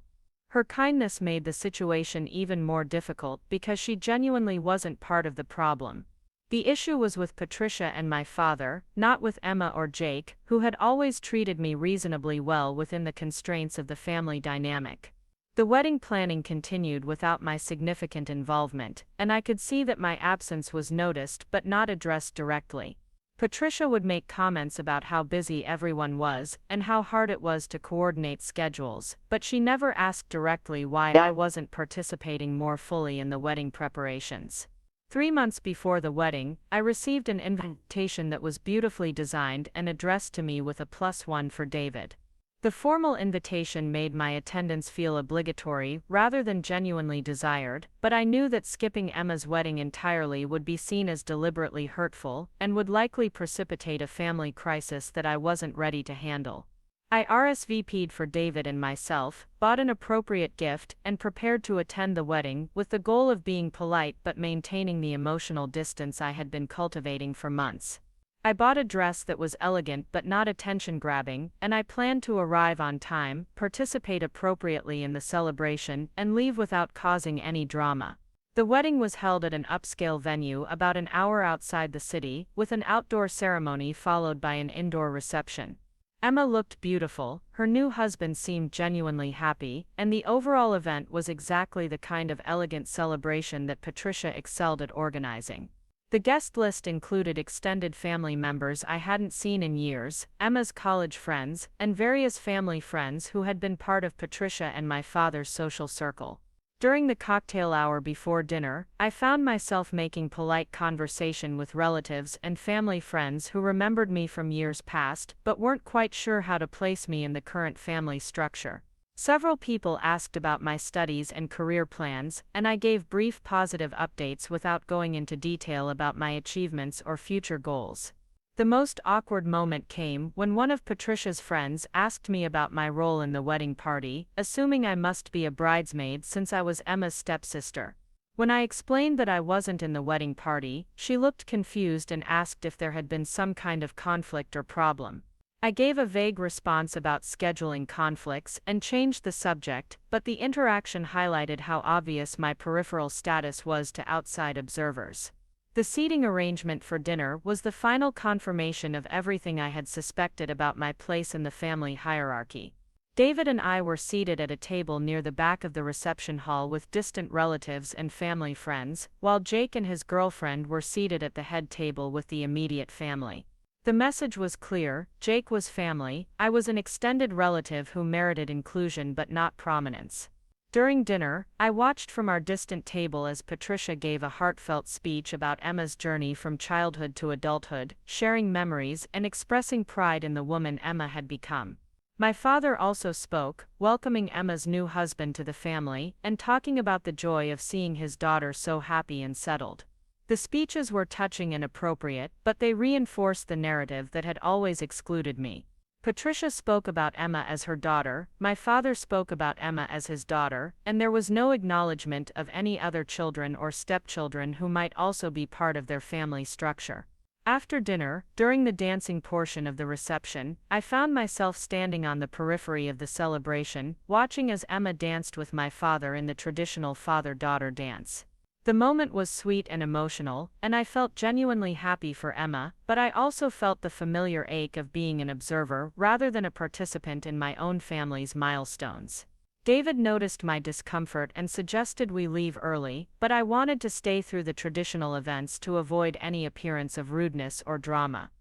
Her kindness made the situation even more difficult because she genuinely wasn't part of the problem. The issue was with Patricia and my father, not with Emma or Jake, who had always treated me reasonably well within the constraints of the family dynamic. The wedding planning continued without my significant involvement, and I could see that my absence was noticed but not addressed directly. Patricia would make comments about how busy everyone was and how hard it was to coordinate schedules, but she never asked directly why I wasn't participating more fully in the wedding preparations. 3 months before the wedding, I received an invitation that was beautifully designed and addressed to me with a +1 for David. The formal invitation made my attendance feel obligatory rather than genuinely desired, but I knew that skipping Emma's wedding entirely would be seen as deliberately hurtful and would likely precipitate a family crisis that I wasn't ready to handle. I RSVP'd for David and myself, bought an appropriate gift, and prepared to attend the wedding with the goal of being polite but maintaining the emotional distance I had been cultivating for months. I bought a dress that was elegant but not attention-grabbing, and I planned to arrive on time, participate appropriately in the celebration, and leave without causing any drama. The wedding was held at an upscale venue about an hour outside the city, with an outdoor ceremony followed by an indoor reception. Emma looked beautiful, her new husband seemed genuinely happy, and the overall event was exactly the kind of elegant celebration that Patricia excelled at organizing. The guest list included extended family members I hadn't seen in years, Emma's college friends, and various family friends who had been part of Patricia and my father's social circle. During the cocktail hour before dinner, I found myself making polite conversation with relatives and family friends who remembered me from years past but weren't quite sure how to place me in the current family structure. Several people asked about my studies and career plans, and I gave brief positive updates without going into detail about my achievements or future goals. The most awkward moment came when one of Patricia's friends asked me about my role in the wedding party, assuming I must be a bridesmaid since I was Emma's stepsister. When I explained that I wasn't in the wedding party, she looked confused and asked if there had been some kind of conflict or problem. I gave a vague response about scheduling conflicts and changed the subject, but the interaction highlighted how obvious my peripheral status was to outside observers. The seating arrangement for dinner was the final confirmation of everything I had suspected about my place in the family hierarchy. David and I were seated at a table near the back of the reception hall with distant relatives and family friends, while Jake and his girlfriend were seated at the head table with the immediate family. The message was clear: Jake was family, I was an extended relative who merited inclusion but not prominence. During dinner, I watched from our distant table as Patricia gave a heartfelt speech about Emma's journey from childhood to adulthood, sharing memories and expressing pride in the woman Emma had become. My father also spoke, welcoming Emma's new husband to the family, and talking about the joy of seeing his daughter so happy and settled. The speeches were touching and appropriate, but they reinforced the narrative that had always excluded me. Patricia spoke about Emma as her daughter, my father spoke about Emma as his daughter, and there was no acknowledgement of any other children or stepchildren who might also be part of their family structure. After dinner, during the dancing portion of the reception, I found myself standing on the periphery of the celebration, watching as Emma danced with my father in the traditional father-daughter dance. The moment was sweet and emotional, and I felt genuinely happy for Emma, but I also felt the familiar ache of being an observer rather than a participant in my own family's milestones. David noticed my discomfort and suggested we leave early, but I wanted to stay through the traditional events to avoid any appearance of rudeness or drama.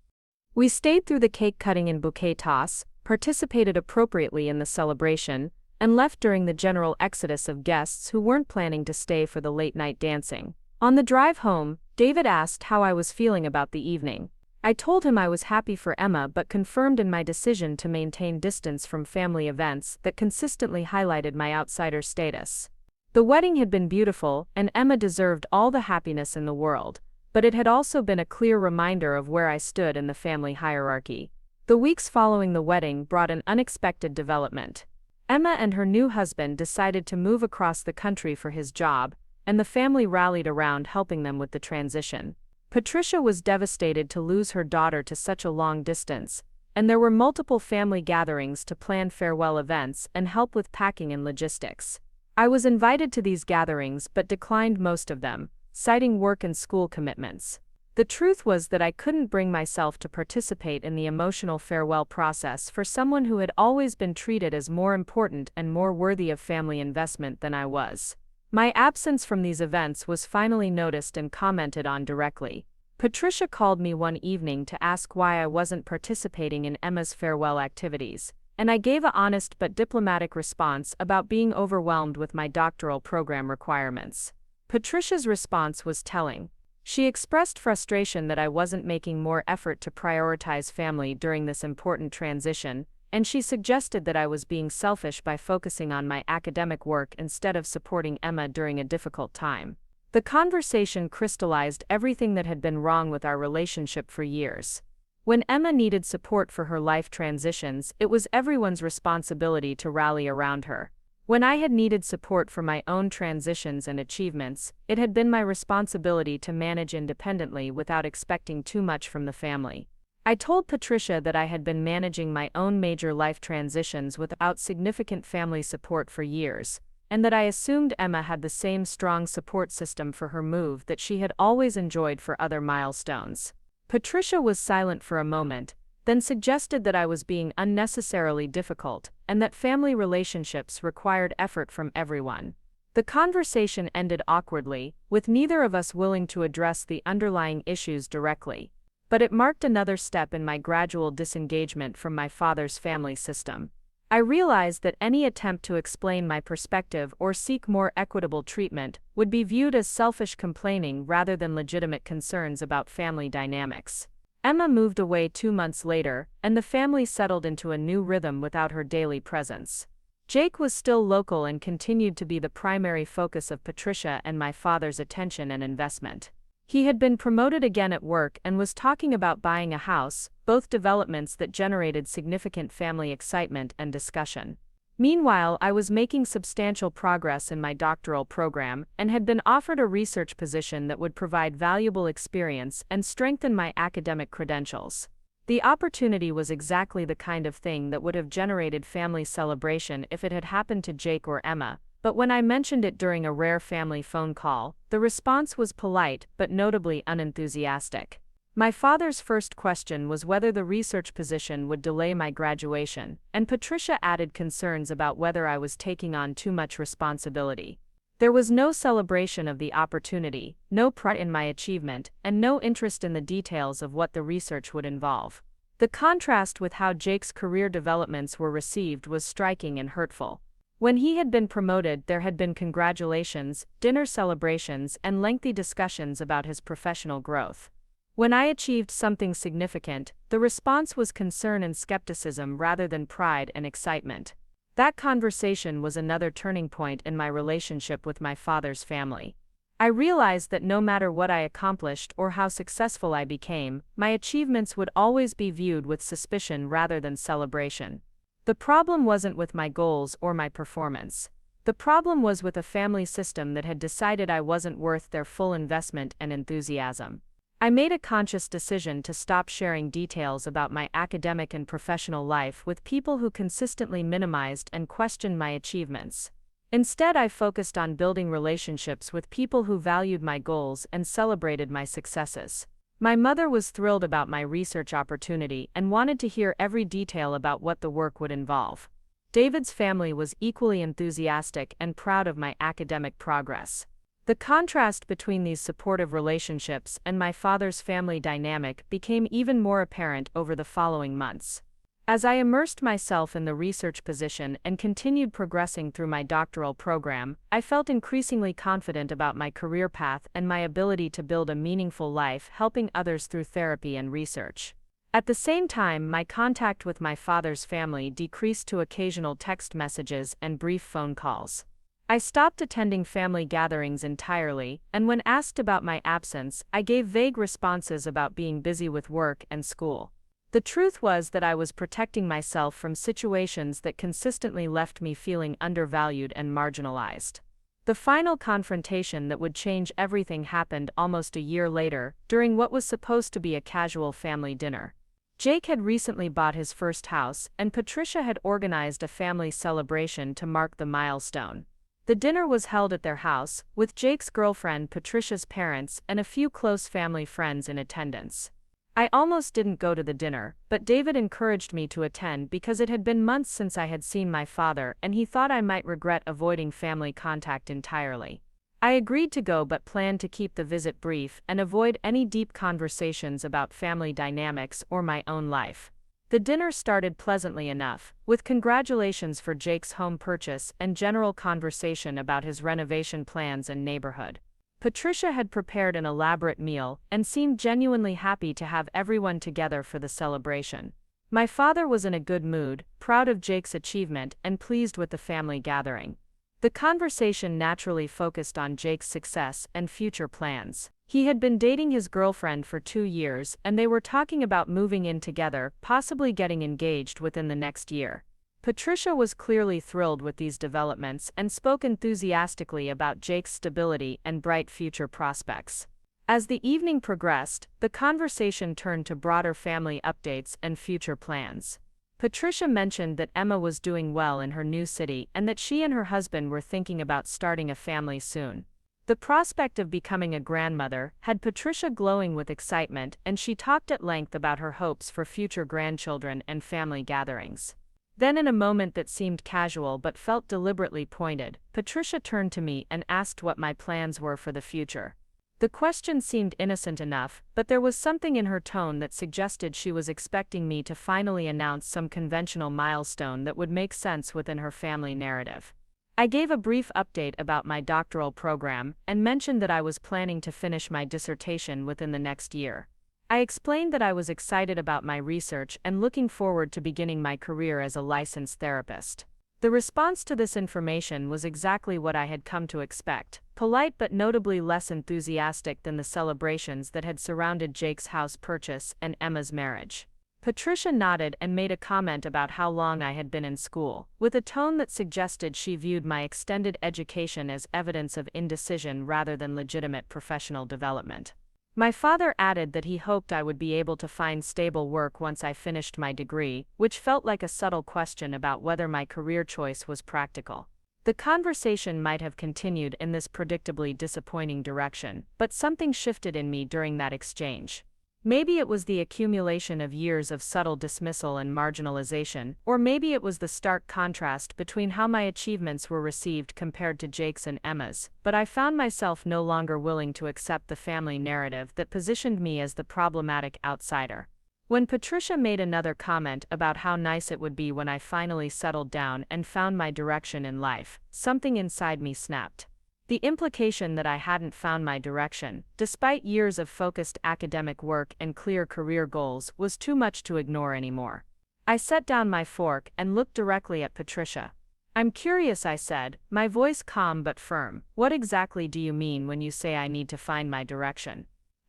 We stayed through the cake cutting and bouquet toss, participated appropriately in the celebration, and left during the general exodus of guests who weren't planning to stay for the late-night dancing. On the drive home, David asked how I was feeling about the evening. I told him I was happy for Emma but confirmed in my decision to maintain distance from family events that consistently highlighted my outsider status. The wedding had been beautiful, and Emma deserved all the happiness in the world, but it had also been a clear reminder of where I stood in the family hierarchy. The weeks following the wedding brought an unexpected development. Emma and her new husband decided to move across the country for his job, and the family rallied around helping them with the transition. Patricia was devastated to lose her daughter to such a long distance, and there were multiple family gatherings to plan farewell events and help with packing and logistics. I was invited to these gatherings but declined most of them, citing work and school commitments. The truth was that I couldn't bring myself to participate in the emotional farewell process for someone who had always been treated as more important and more worthy of family investment than I was. My absence from these events was finally noticed and commented on directly. Patricia called me one evening to ask why I wasn't participating in Emma's farewell activities, and I gave an honest but diplomatic response about being overwhelmed with my doctoral program requirements. Patricia's response was telling. She expressed frustration that I wasn't making more effort to prioritize family during this important transition, and she suggested that I was being selfish by focusing on my academic work instead of supporting Emma during a difficult time. The conversation crystallized everything that had been wrong with our relationship for years. When Emma needed support for her life transitions, it was everyone's responsibility to rally around her. When I had needed support for my own transitions and achievements, it had been my responsibility to manage independently without expecting too much from the family. I told Patricia that I had been managing my own major life transitions without significant family support for years, and that I assumed Emma had the same strong support system for her move that she had always enjoyed for other milestones. Patricia was silent for a moment, then suggested that I was being unnecessarily difficult, and that family relationships required effort from everyone. The conversation ended awkwardly, with neither of us willing to address the underlying issues directly. But it marked another step in my gradual disengagement from my father's family system. I realized that any attempt to explain my perspective or seek more equitable treatment would be viewed as selfish complaining rather than legitimate concerns about family dynamics. Emma moved away 2 months later, and the family settled into a new rhythm without her daily presence. Jake was still local and continued to be the primary focus of Patricia and my father's attention and investment. He had been promoted again at work and was talking about buying a house, both developments that generated significant family excitement and discussion. Meanwhile, I was making substantial progress in my doctoral program and had been offered a research position that would provide valuable experience and strengthen my academic credentials. The opportunity was exactly the kind of thing that would have generated family celebration if it had happened to Jake or Emma, but when I mentioned it during a rare family phone call, the response was polite but notably unenthusiastic. My father's first question was whether the research position would delay my graduation, and Patricia added concerns about whether I was taking on too much responsibility. There was no celebration of the opportunity, no pride in my achievement, and no interest in the details of what the research would involve. The contrast with how Jake's career developments were received was striking and hurtful. When he had been promoted, there had been congratulations, dinner celebrations, and lengthy discussions about his professional growth. When I achieved something significant, the response was concern and skepticism rather than pride and excitement. That conversation was another turning point in my relationship with my father's family. I realized that no matter what I accomplished or how successful I became, my achievements would always be viewed with suspicion rather than celebration. The problem wasn't with my goals or my performance. The problem was with a family system that had decided I wasn't worth their full investment and enthusiasm. I made a conscious decision to stop sharing details about my academic and professional life with people who consistently minimized and questioned my achievements. Instead, I focused on building relationships with people who valued my goals and celebrated my successes. My mother was thrilled about my research opportunity and wanted to hear every detail about what the work would involve. David's family was equally enthusiastic and proud of my academic progress. The contrast between these supportive relationships and my father's family dynamic became even more apparent over the following months. As I immersed myself in the research position and continued progressing through my doctoral program, I felt increasingly confident about my career path and my ability to build a meaningful life helping others through therapy and research. At the same time, my contact with my father's family decreased to occasional text messages and brief phone calls. I stopped attending family gatherings entirely, and when asked about my absence, I gave vague responses about being busy with work and school. The truth was that I was protecting myself from situations that consistently left me feeling undervalued and marginalized. The final confrontation that would change everything happened almost a year later, during what was supposed to be a casual family dinner. Jake had recently bought his first house, and Patricia had organized a family celebration to mark the milestone. The dinner was held at their house, with Jake's girlfriend, Patricia's parents, and a few close family friends in attendance. I almost didn't go to the dinner, but David encouraged me to attend because it had been months since I had seen my father and he thought I might regret avoiding family contact entirely. I agreed to go but planned to keep the visit brief and avoid any deep conversations about family dynamics or my own life. The dinner started pleasantly enough, with congratulations for Jake's home purchase and general conversation about his renovation plans and neighborhood. Patricia had prepared an elaborate meal and seemed genuinely happy to have everyone together for the celebration. My father was in a good mood, proud of Jake's achievement and pleased with the family gathering. The conversation naturally focused on Jake's success and future plans. He had been dating his girlfriend for 2 years, and they were talking about moving in together, possibly getting engaged within the next year. Patricia was clearly thrilled with these developments and spoke enthusiastically about Jake's stability and bright future prospects. As the evening progressed, the conversation turned to broader family updates and future plans. Patricia mentioned that Emma was doing well in her new city and that she and her husband were thinking about starting a family soon. The prospect of becoming a grandmother had Patricia glowing with excitement, and she talked at length about her hopes for future grandchildren and family gatherings. Then, in a moment that seemed casual but felt deliberately pointed, Patricia turned to me and asked what my plans were for the future. The question seemed innocent enough, but there was something in her tone that suggested she was expecting me to finally announce some conventional milestone that would make sense within her family narrative. I gave a brief update about my doctoral program and mentioned that I was planning to finish my dissertation within the next year. I explained that I was excited about my research and looking forward to beginning my career as a licensed therapist. The response to this information was exactly what I had come to expect, polite but notably less enthusiastic than the celebrations that had surrounded Jake's house purchase and Emma's marriage. Patricia nodded and made a comment about how long I had been in school, with a tone that suggested she viewed my extended education as evidence of indecision rather than legitimate professional development. My father added that he hoped I would be able to find stable work once I finished my degree, which felt like a subtle question about whether my career choice was practical. The conversation might have continued in this predictably disappointing direction, but something shifted in me during that exchange. Maybe it was the accumulation of years of subtle dismissal and marginalization, or maybe it was the stark contrast between how my achievements were received compared to Jake's and Emma's, but I found myself no longer willing to accept the family narrative that positioned me as the problematic outsider. When Patricia made another comment about how nice it would be when I finally settled down and found my direction in life, something inside me snapped. The implication that I hadn't found my direction, despite years of focused academic work and clear career goals, was too much to ignore anymore. I set down my fork and looked directly at Patricia. "I'm curious," I said, my voice calm but firm. "What exactly do you mean when you say I need to find my direction?"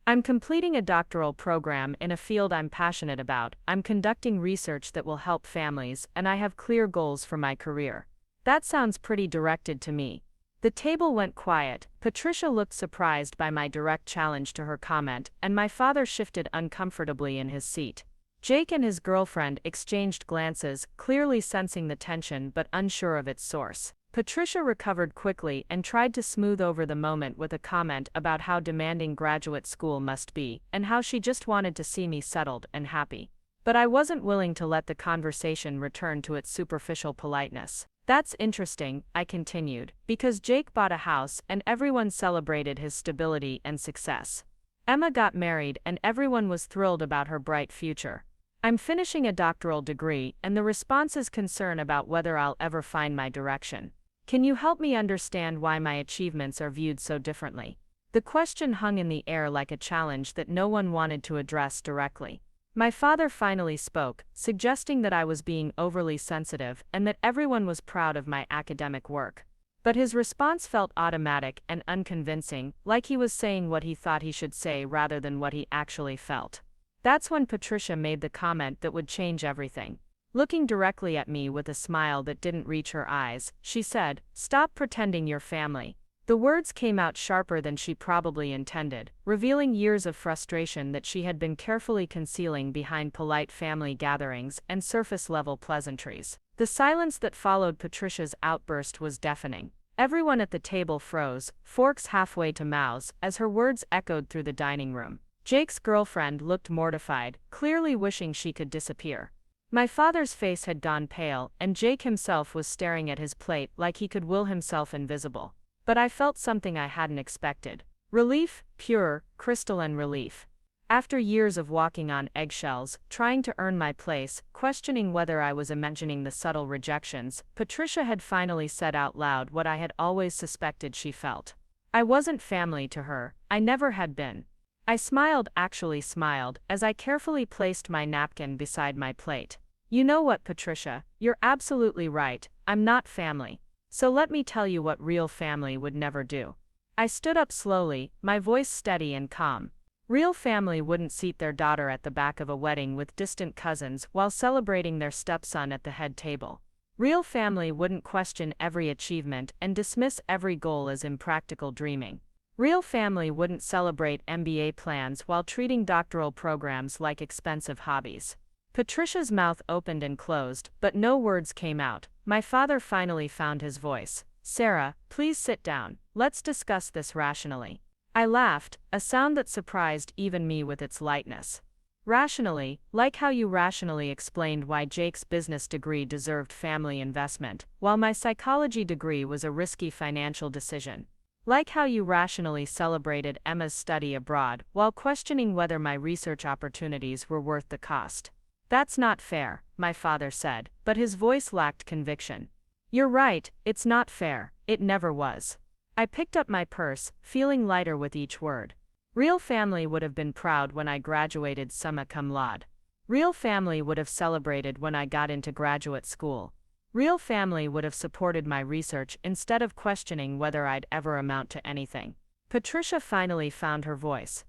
"I'm completing a doctoral program in a field I'm passionate about, I'm conducting research that will help families, and I have clear goals for my career." That sounds pretty directed to me. The table went quiet. Patricia looked surprised by my direct challenge to her comment, and my father shifted uncomfortably in his seat. Jake and his girlfriend exchanged glances, clearly sensing the tension but unsure of its source. Patricia recovered quickly and tried to smooth over the moment with a comment about how demanding graduate school must be, and how she just wanted to see me settled and happy. But I wasn't willing to let the conversation return to its superficial politeness. "That's interesting," I continued, "because Jake bought a house and everyone celebrated his stability and success. Emma got married and everyone was thrilled about her bright future. I'm finishing a doctoral degree and the response is concern about whether I'll ever find my direction. Can you help me understand why my achievements are viewed so differently?" The question hung in the air like a challenge that no one wanted to address directly. My father finally spoke, suggesting that I was being overly sensitive and that everyone was proud of my academic work. But his response felt automatic and unconvincing, like he was saying what he thought he should say rather than what he actually felt. That's when Patricia made the comment that would change everything. Looking directly at me with a smile that didn't reach her eyes, she said, "Stop pretending you're family." The words came out sharper than she probably intended, revealing years of frustration that she had been carefully concealing behind polite family gatherings and surface-level pleasantries. The silence that followed Patricia's outburst was deafening. Everyone at the table froze, forks halfway to mouths, as her words echoed through the dining room. Jake's girlfriend looked mortified, clearly wishing she could disappear. My father's face had gone pale, and Jake himself was staring at his plate like he could will himself invisible. But I felt something I hadn't expected. Relief, pure, crystalline relief. After years of walking on eggshells, trying to earn my place, questioning whether I was imagining the subtle rejections, Patricia had finally said out loud what I had always suspected she felt. I wasn't family to her, I never had been. I smiled, actually smiled, as I carefully placed my napkin beside my plate. "You know what, Patricia, you're absolutely right, I'm not family. So let me tell you what real family would never do." I stood up slowly, my voice steady and calm. Real family wouldn't seat their daughter at the back of a wedding with distant cousins while celebrating their stepson at the head table. Real family wouldn't question every achievement and dismiss every goal as impractical dreaming. Real family wouldn't celebrate MBA plans while treating doctoral programs like expensive hobbies. Patricia's mouth opened and closed, but no words came out. My father finally found his voice. "Sarah, please sit down. Let's discuss this rationally." I laughed, a sound that surprised even me with its lightness. "Rationally, like how you rationally explained why Jake's business degree deserved family investment, while my psychology degree was a risky financial decision. Like how you rationally celebrated Emma's study abroad, while questioning whether my research opportunities were worth the cost." "That's not fair," my father said, but his voice lacked conviction. "You're right, it's not fair, it never was." I picked up my purse, feeling lighter with each word. Real family would have been proud when I graduated summa cum laude. Real family would have celebrated when I got into graduate school. Real family would have supported my research instead of questioning whether I'd ever amount to anything. Patricia finally found her voice.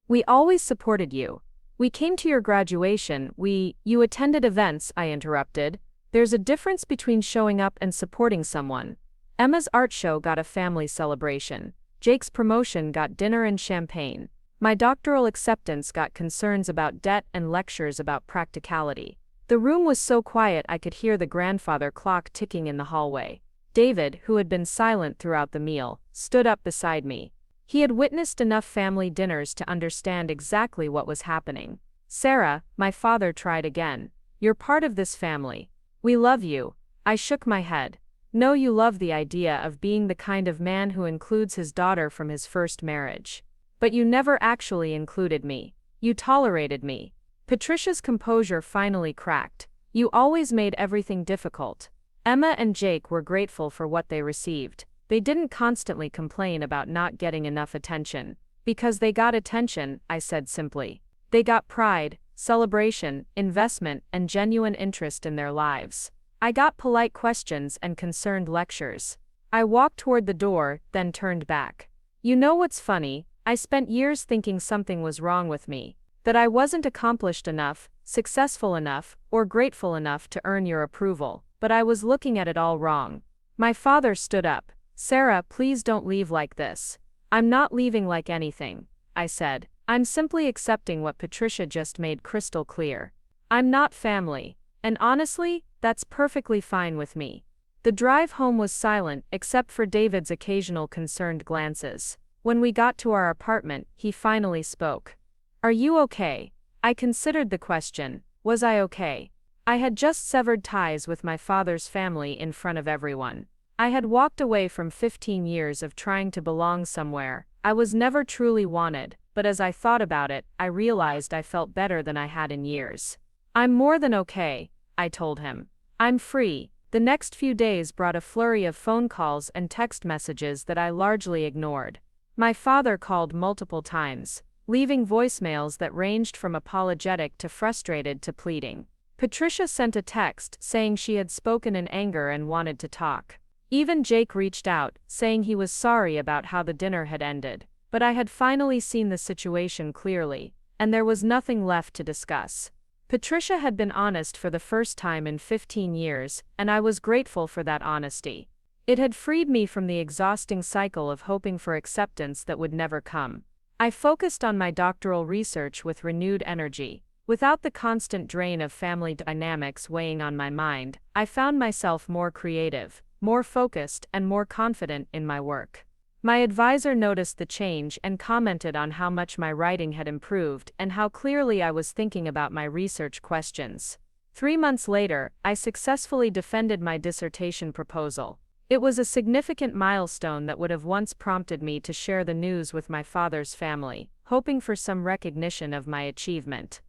"We always supported you. We came to your graduation, you attended events," I interrupted. "There's a difference between showing up and supporting someone. Emma's art show got a family celebration. Jake's promotion got dinner and champagne. My doctoral acceptance got concerns about debt and lectures about practicality." The room was so quiet I could hear the grandfather clock ticking in the hallway. David, who had been silent throughout the meal, stood up beside me. He had witnessed enough family dinners to understand exactly what was happening. "Sarah," my father tried again, "you're part of this family. We love you." I shook my head. "No, you love the idea of being the kind of man who includes his daughter from his first marriage. But you never actually included me. You tolerated me." Patricia's composure finally cracked. "You always made everything difficult." Emma and Jake were grateful for what they received. They didn't constantly complain about not getting enough attention. "Because they got attention," I said simply. "They got pride, celebration, investment, and genuine interest in their lives. I got polite questions and concerned lectures." I walked toward the door, then turned back. "You know what's funny? I spent years thinking something was wrong with me. That I wasn't accomplished enough, successful enough, or grateful enough to earn your approval. But I was looking at it all wrong." My father stood up. "Sarah, please don't leave like this." "I'm not leaving like anything," I said. "I'm simply accepting what Patricia just made crystal clear. I'm not family. And honestly, that's perfectly fine with me." The drive home was silent, except for David's occasional concerned glances. When we got to our apartment, he finally spoke. "Are you okay?" I considered the question. Was I okay? I had just severed ties with my father's family in front of everyone. I had walked away from 15 years of trying to belong somewhere. I was never truly wanted, but as I thought about it, I realized I felt better than I had in years. "I'm more than okay," I told him. "I'm free." The next few days brought a flurry of phone calls and text messages that I largely ignored. My father called multiple times, leaving voicemails that ranged from apologetic to frustrated to pleading. Patricia sent a text saying she had spoken in anger and wanted to talk. Even Jake reached out, saying he was sorry about how the dinner had ended. But I had finally seen the situation clearly, and there was nothing left to discuss. Patricia had been honest for the first time in 15 years, and I was grateful for that honesty. It had freed me from the exhausting cycle of hoping for acceptance that would never come. I focused on my doctoral research with renewed energy. Without the constant drain of family dynamics weighing on my mind, I found myself more creative, more focused, and more confident in my work. My advisor noticed the change and commented on how much my writing had improved and how clearly I was thinking about my research questions. 3 months later, I successfully defended my dissertation proposal. It was a significant milestone that would have once prompted me to share the news with my father's family, hoping for some recognition of my achievement.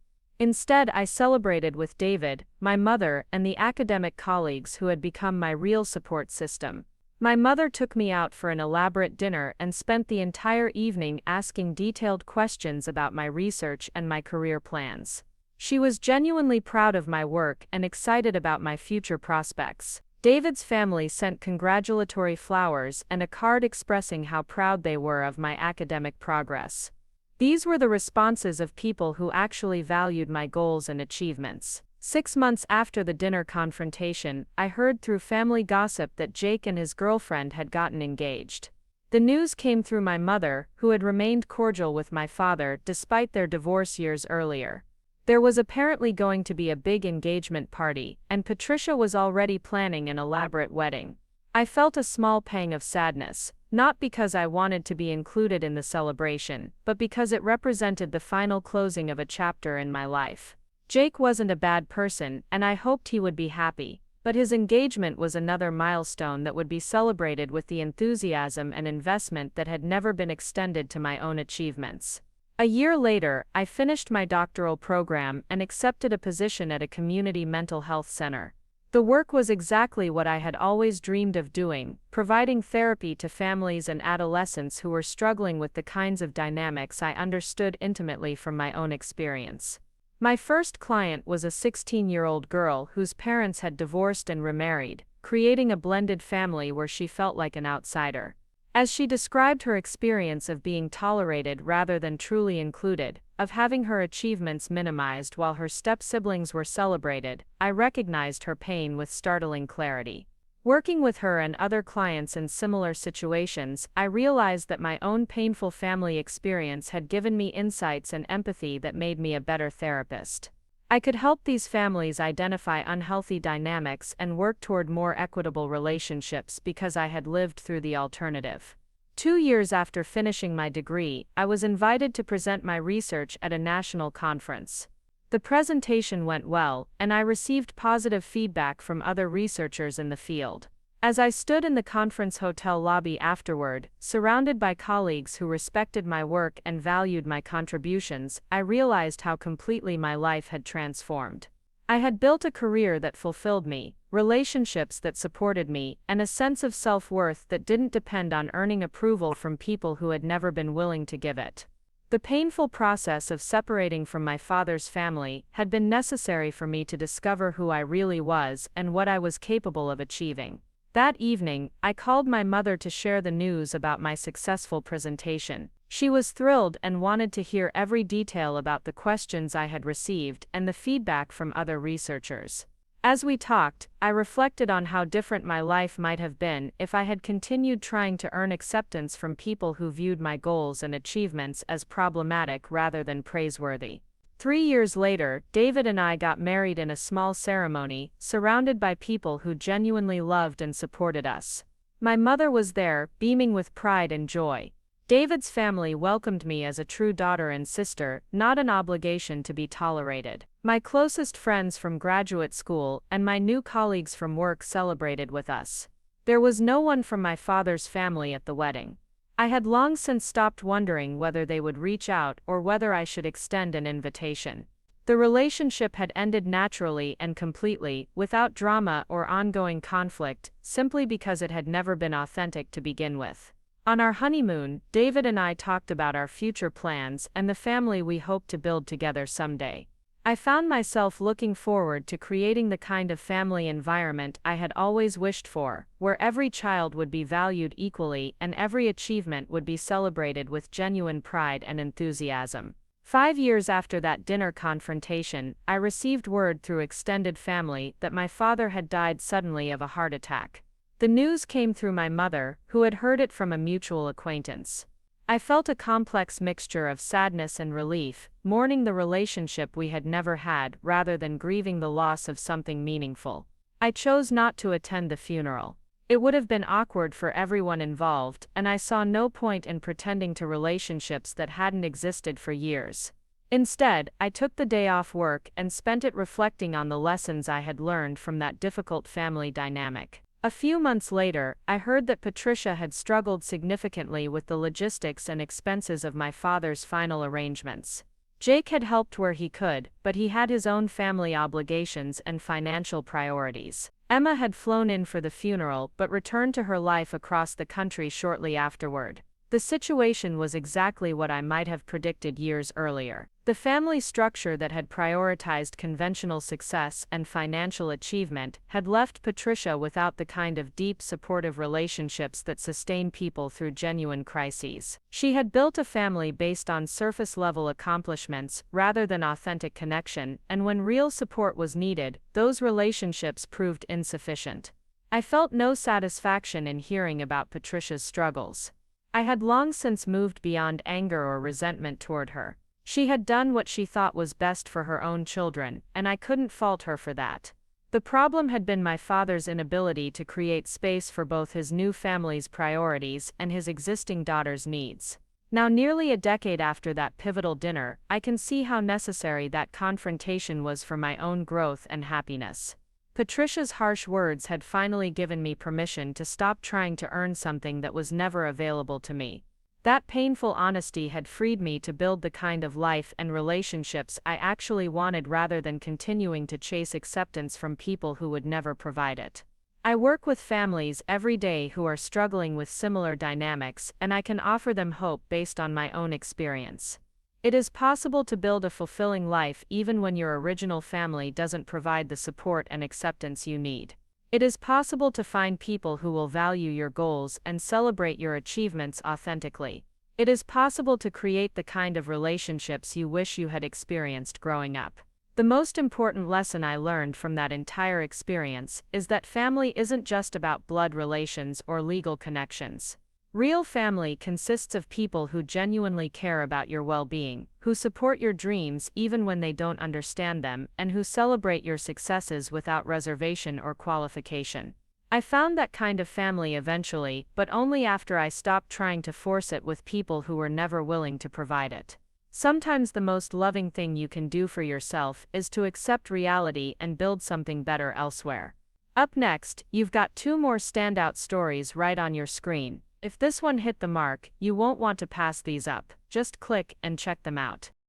Instead, I celebrated with David, my mother, and the academic colleagues who had become my real support system. My mother took me out for an elaborate dinner and spent the entire evening asking detailed questions about my research and my career plans. She was genuinely proud of my work and excited about my future prospects. David's family sent congratulatory flowers and a card expressing how proud they were of my academic progress. These were the responses of people who actually valued my goals and achievements. 6 months after the dinner confrontation, I heard through family gossip that Jake and his girlfriend had gotten engaged. The news came through my mother, who had remained cordial with my father despite their divorce years earlier. There was apparently going to be a big engagement party, and Patricia was already planning an elaborate wedding. I felt a small pang of sadness, not because I wanted to be included in the celebration, but because it represented the final closing of a chapter in my life. Jake wasn't a bad person, and I hoped he would be happy, but his engagement was another milestone that would be celebrated with the enthusiasm and investment that had never been extended to my own achievements. A year later, I finished my doctoral program and accepted a position at a community mental health center. The work was exactly what I had always dreamed of doing, providing therapy to families and adolescents who were struggling with the kinds of dynamics I understood intimately from my own experience. My first client was a 16-year-old girl whose parents had divorced and remarried, creating a blended family where she felt like an outsider. As she described her experience of being tolerated rather than truly included, of having her achievements minimized while her step-siblings were celebrated, I recognized her pain with startling clarity. Working with her and other clients in similar situations, I realized that my own painful family experience had given me insights and empathy that made me a better therapist. I could help these families identify unhealthy dynamics and work toward more equitable relationships because I had lived through the alternative. 2 years after finishing my degree, I was invited to present my research at a national conference. The presentation went well, and I received positive feedback from other researchers in the field. As I stood in the conference hotel lobby afterward, surrounded by colleagues who respected my work and valued my contributions, I realized how completely my life had transformed. I had built a career that fulfilled me, relationships that supported me, and a sense of self-worth that didn't depend on earning approval from people who had never been willing to give it. The painful process of separating from my father's family had been necessary for me to discover who I really was and what I was capable of achieving. That evening, I called my mother to share the news about my successful presentation. She was thrilled and wanted to hear every detail about the questions I had received and the feedback from other researchers. As we talked, I reflected on how different my life might have been if I had continued trying to earn acceptance from people who viewed my goals and achievements as problematic rather than praiseworthy. 3 years later, David and I got married in a small ceremony, surrounded by people who genuinely loved and supported us. My mother was there, beaming with pride and joy. David's family welcomed me as a true daughter and sister, not an obligation to be tolerated. My closest friends from graduate school and my new colleagues from work celebrated with us. There was no one from my father's family at the wedding. I had long since stopped wondering whether they would reach out or whether I should extend an invitation. The relationship had ended naturally and completely, without drama or ongoing conflict, simply because it had never been authentic to begin with. On our honeymoon, David and I talked about our future plans and the family we hoped to build together someday. I found myself looking forward to creating the kind of family environment I had always wished for, where every child would be valued equally and every achievement would be celebrated with genuine pride and enthusiasm. 5 years after that dinner confrontation, I received word through extended family that my father had died suddenly of a heart attack. The news came through my mother, who had heard it from a mutual acquaintance. I felt a complex mixture of sadness and relief, mourning the relationship we had never had rather than grieving the loss of something meaningful. I chose not to attend the funeral. It would have been awkward for everyone involved, and I saw no point in pretending to relationships that hadn't existed for years. Instead, I took the day off work and spent it reflecting on the lessons I had learned from that difficult family dynamic. A few months later, I heard that Patricia had struggled significantly with the logistics and expenses of my father's final arrangements. Jake had helped where he could, but he had his own family obligations and financial priorities. Emma had flown in for the funeral but returned to her life across the country shortly afterward. The situation was exactly what I might have predicted years earlier. The family structure that had prioritized conventional success and financial achievement had left Patricia without the kind of deep, supportive relationships that sustain people through genuine crises. She had built a family based on surface-level accomplishments rather than authentic connection, and when real support was needed, those relationships proved insufficient. I felt no satisfaction in hearing about Patricia's struggles. I had long since moved beyond anger or resentment toward her. She had done what she thought was best for her own children, and I couldn't fault her for that. The problem had been my father's inability to create space for both his new family's priorities and his existing daughter's needs. Now, nearly a decade after that pivotal dinner, I can see how necessary that confrontation was for my own growth and happiness. Patricia's harsh words had finally given me permission to stop trying to earn something that was never available to me. That painful honesty had freed me to build the kind of life and relationships I actually wanted rather than continuing to chase acceptance from people who would never provide it. I work with families every day who are struggling with similar dynamics, and I can offer them hope based on my own experience. It is possible to build a fulfilling life even when your original family doesn't provide the support and acceptance you need. It is possible to find people who will value your goals and celebrate your achievements authentically. It is possible to create the kind of relationships you wish you had experienced growing up. The most important lesson I learned from that entire experience is that family isn't just about blood relations or legal connections. Real family consists of people who genuinely care about your well-being, who support your dreams even when they don't understand them, and who celebrate your successes without reservation or qualification. I found that kind of family eventually, but only after I stopped trying to force it with people who were never willing to provide it. Sometimes the most loving thing you can do for yourself is to accept reality and build something better elsewhere. Up next, you've got two more standout stories right on your screen. If this one hit the mark, you won't want to pass these up. Just click and check them out.